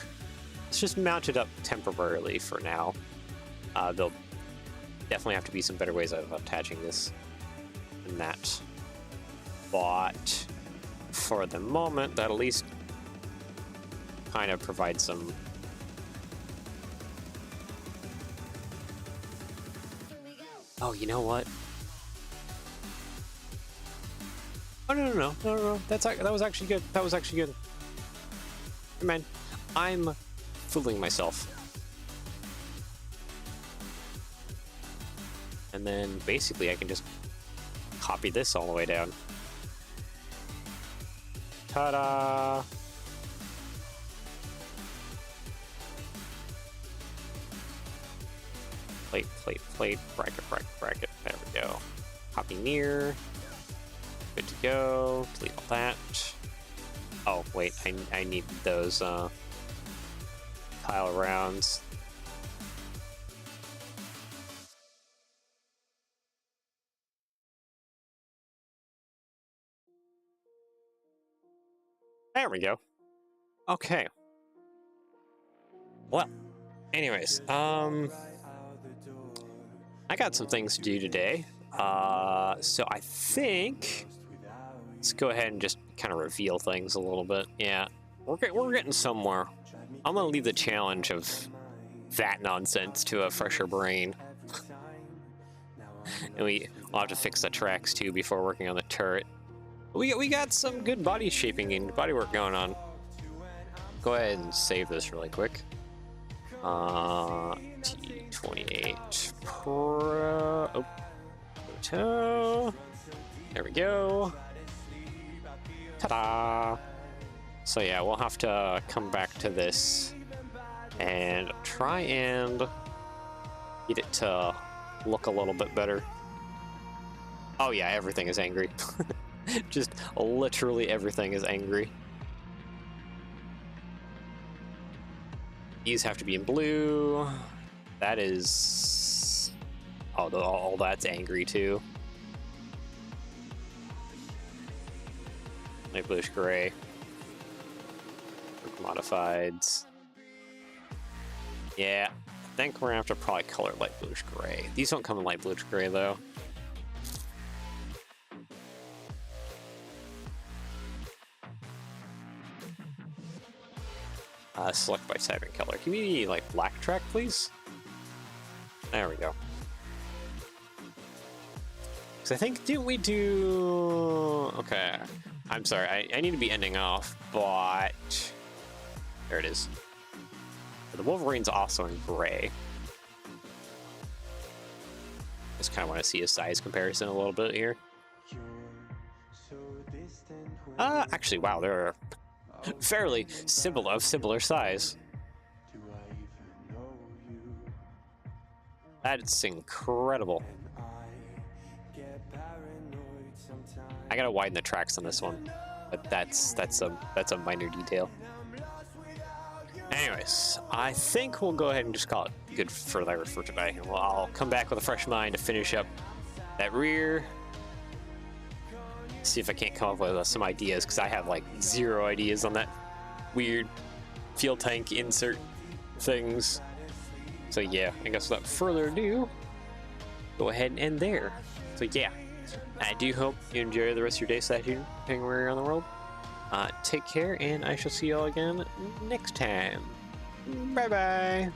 let's just mount it up temporarily for now. There'll definitely have to be some better ways of attaching this than that. But for the moment, that at least kind of provides some... Oh, you know what? Oh, no. That was actually good. That was actually good. Man, I'm fooling myself. And then basically I can just copy this all the way down. Ta-da! Plate, bracket. There we go. Copy near. Good to go. Delete all that. Oh, wait, I need those tile rounds. There we go. Okay. Well, anyways, I got some things to do today. So I think let's go ahead and just kind of reveal things a little bit. Yeah, we're getting somewhere. I'm gonna leave the challenge of that nonsense to a fresher brain. And we'll have to fix the tracks too before working on the turret. We got some good body shaping and body work going on. Go ahead and save this really quick. T28 Proto. There we go. Ta-da! So yeah, we'll have to come back to this and try and get it to look a little bit better. Oh yeah, everything is angry. Just literally everything is angry. These have to be in blue. That is... Oh, all that's angry too. Light bluish gray. Modifieds. Yeah, I think we're gonna have to probably color light bluish gray. These don't come in light bluish gray though. Select by type and color. Can we like black track, please? There we go. Because I think, didn't we do... Okay, I'm sorry, I need to be ending off, but... There it is. The Wolverine's also in gray. Just kind of want to see a size comparison a little bit here. Actually, wow, they're fairly similar size. That's incredible. I gotta widen the tracks on this one, but that's a minor detail. Anyways, I think we'll go ahead and just call it good for today. Well, I'll come back with a fresh mind to finish up that rear. See if I can't come up with some ideas, because I have like 0 ideas on that weird fuel tank insert things. So yeah, I guess without further ado, go ahead and end there. So yeah, I do hope you enjoy the rest of your day, depending where you're on the world. Take care, and I shall see you all again next time. Bye bye.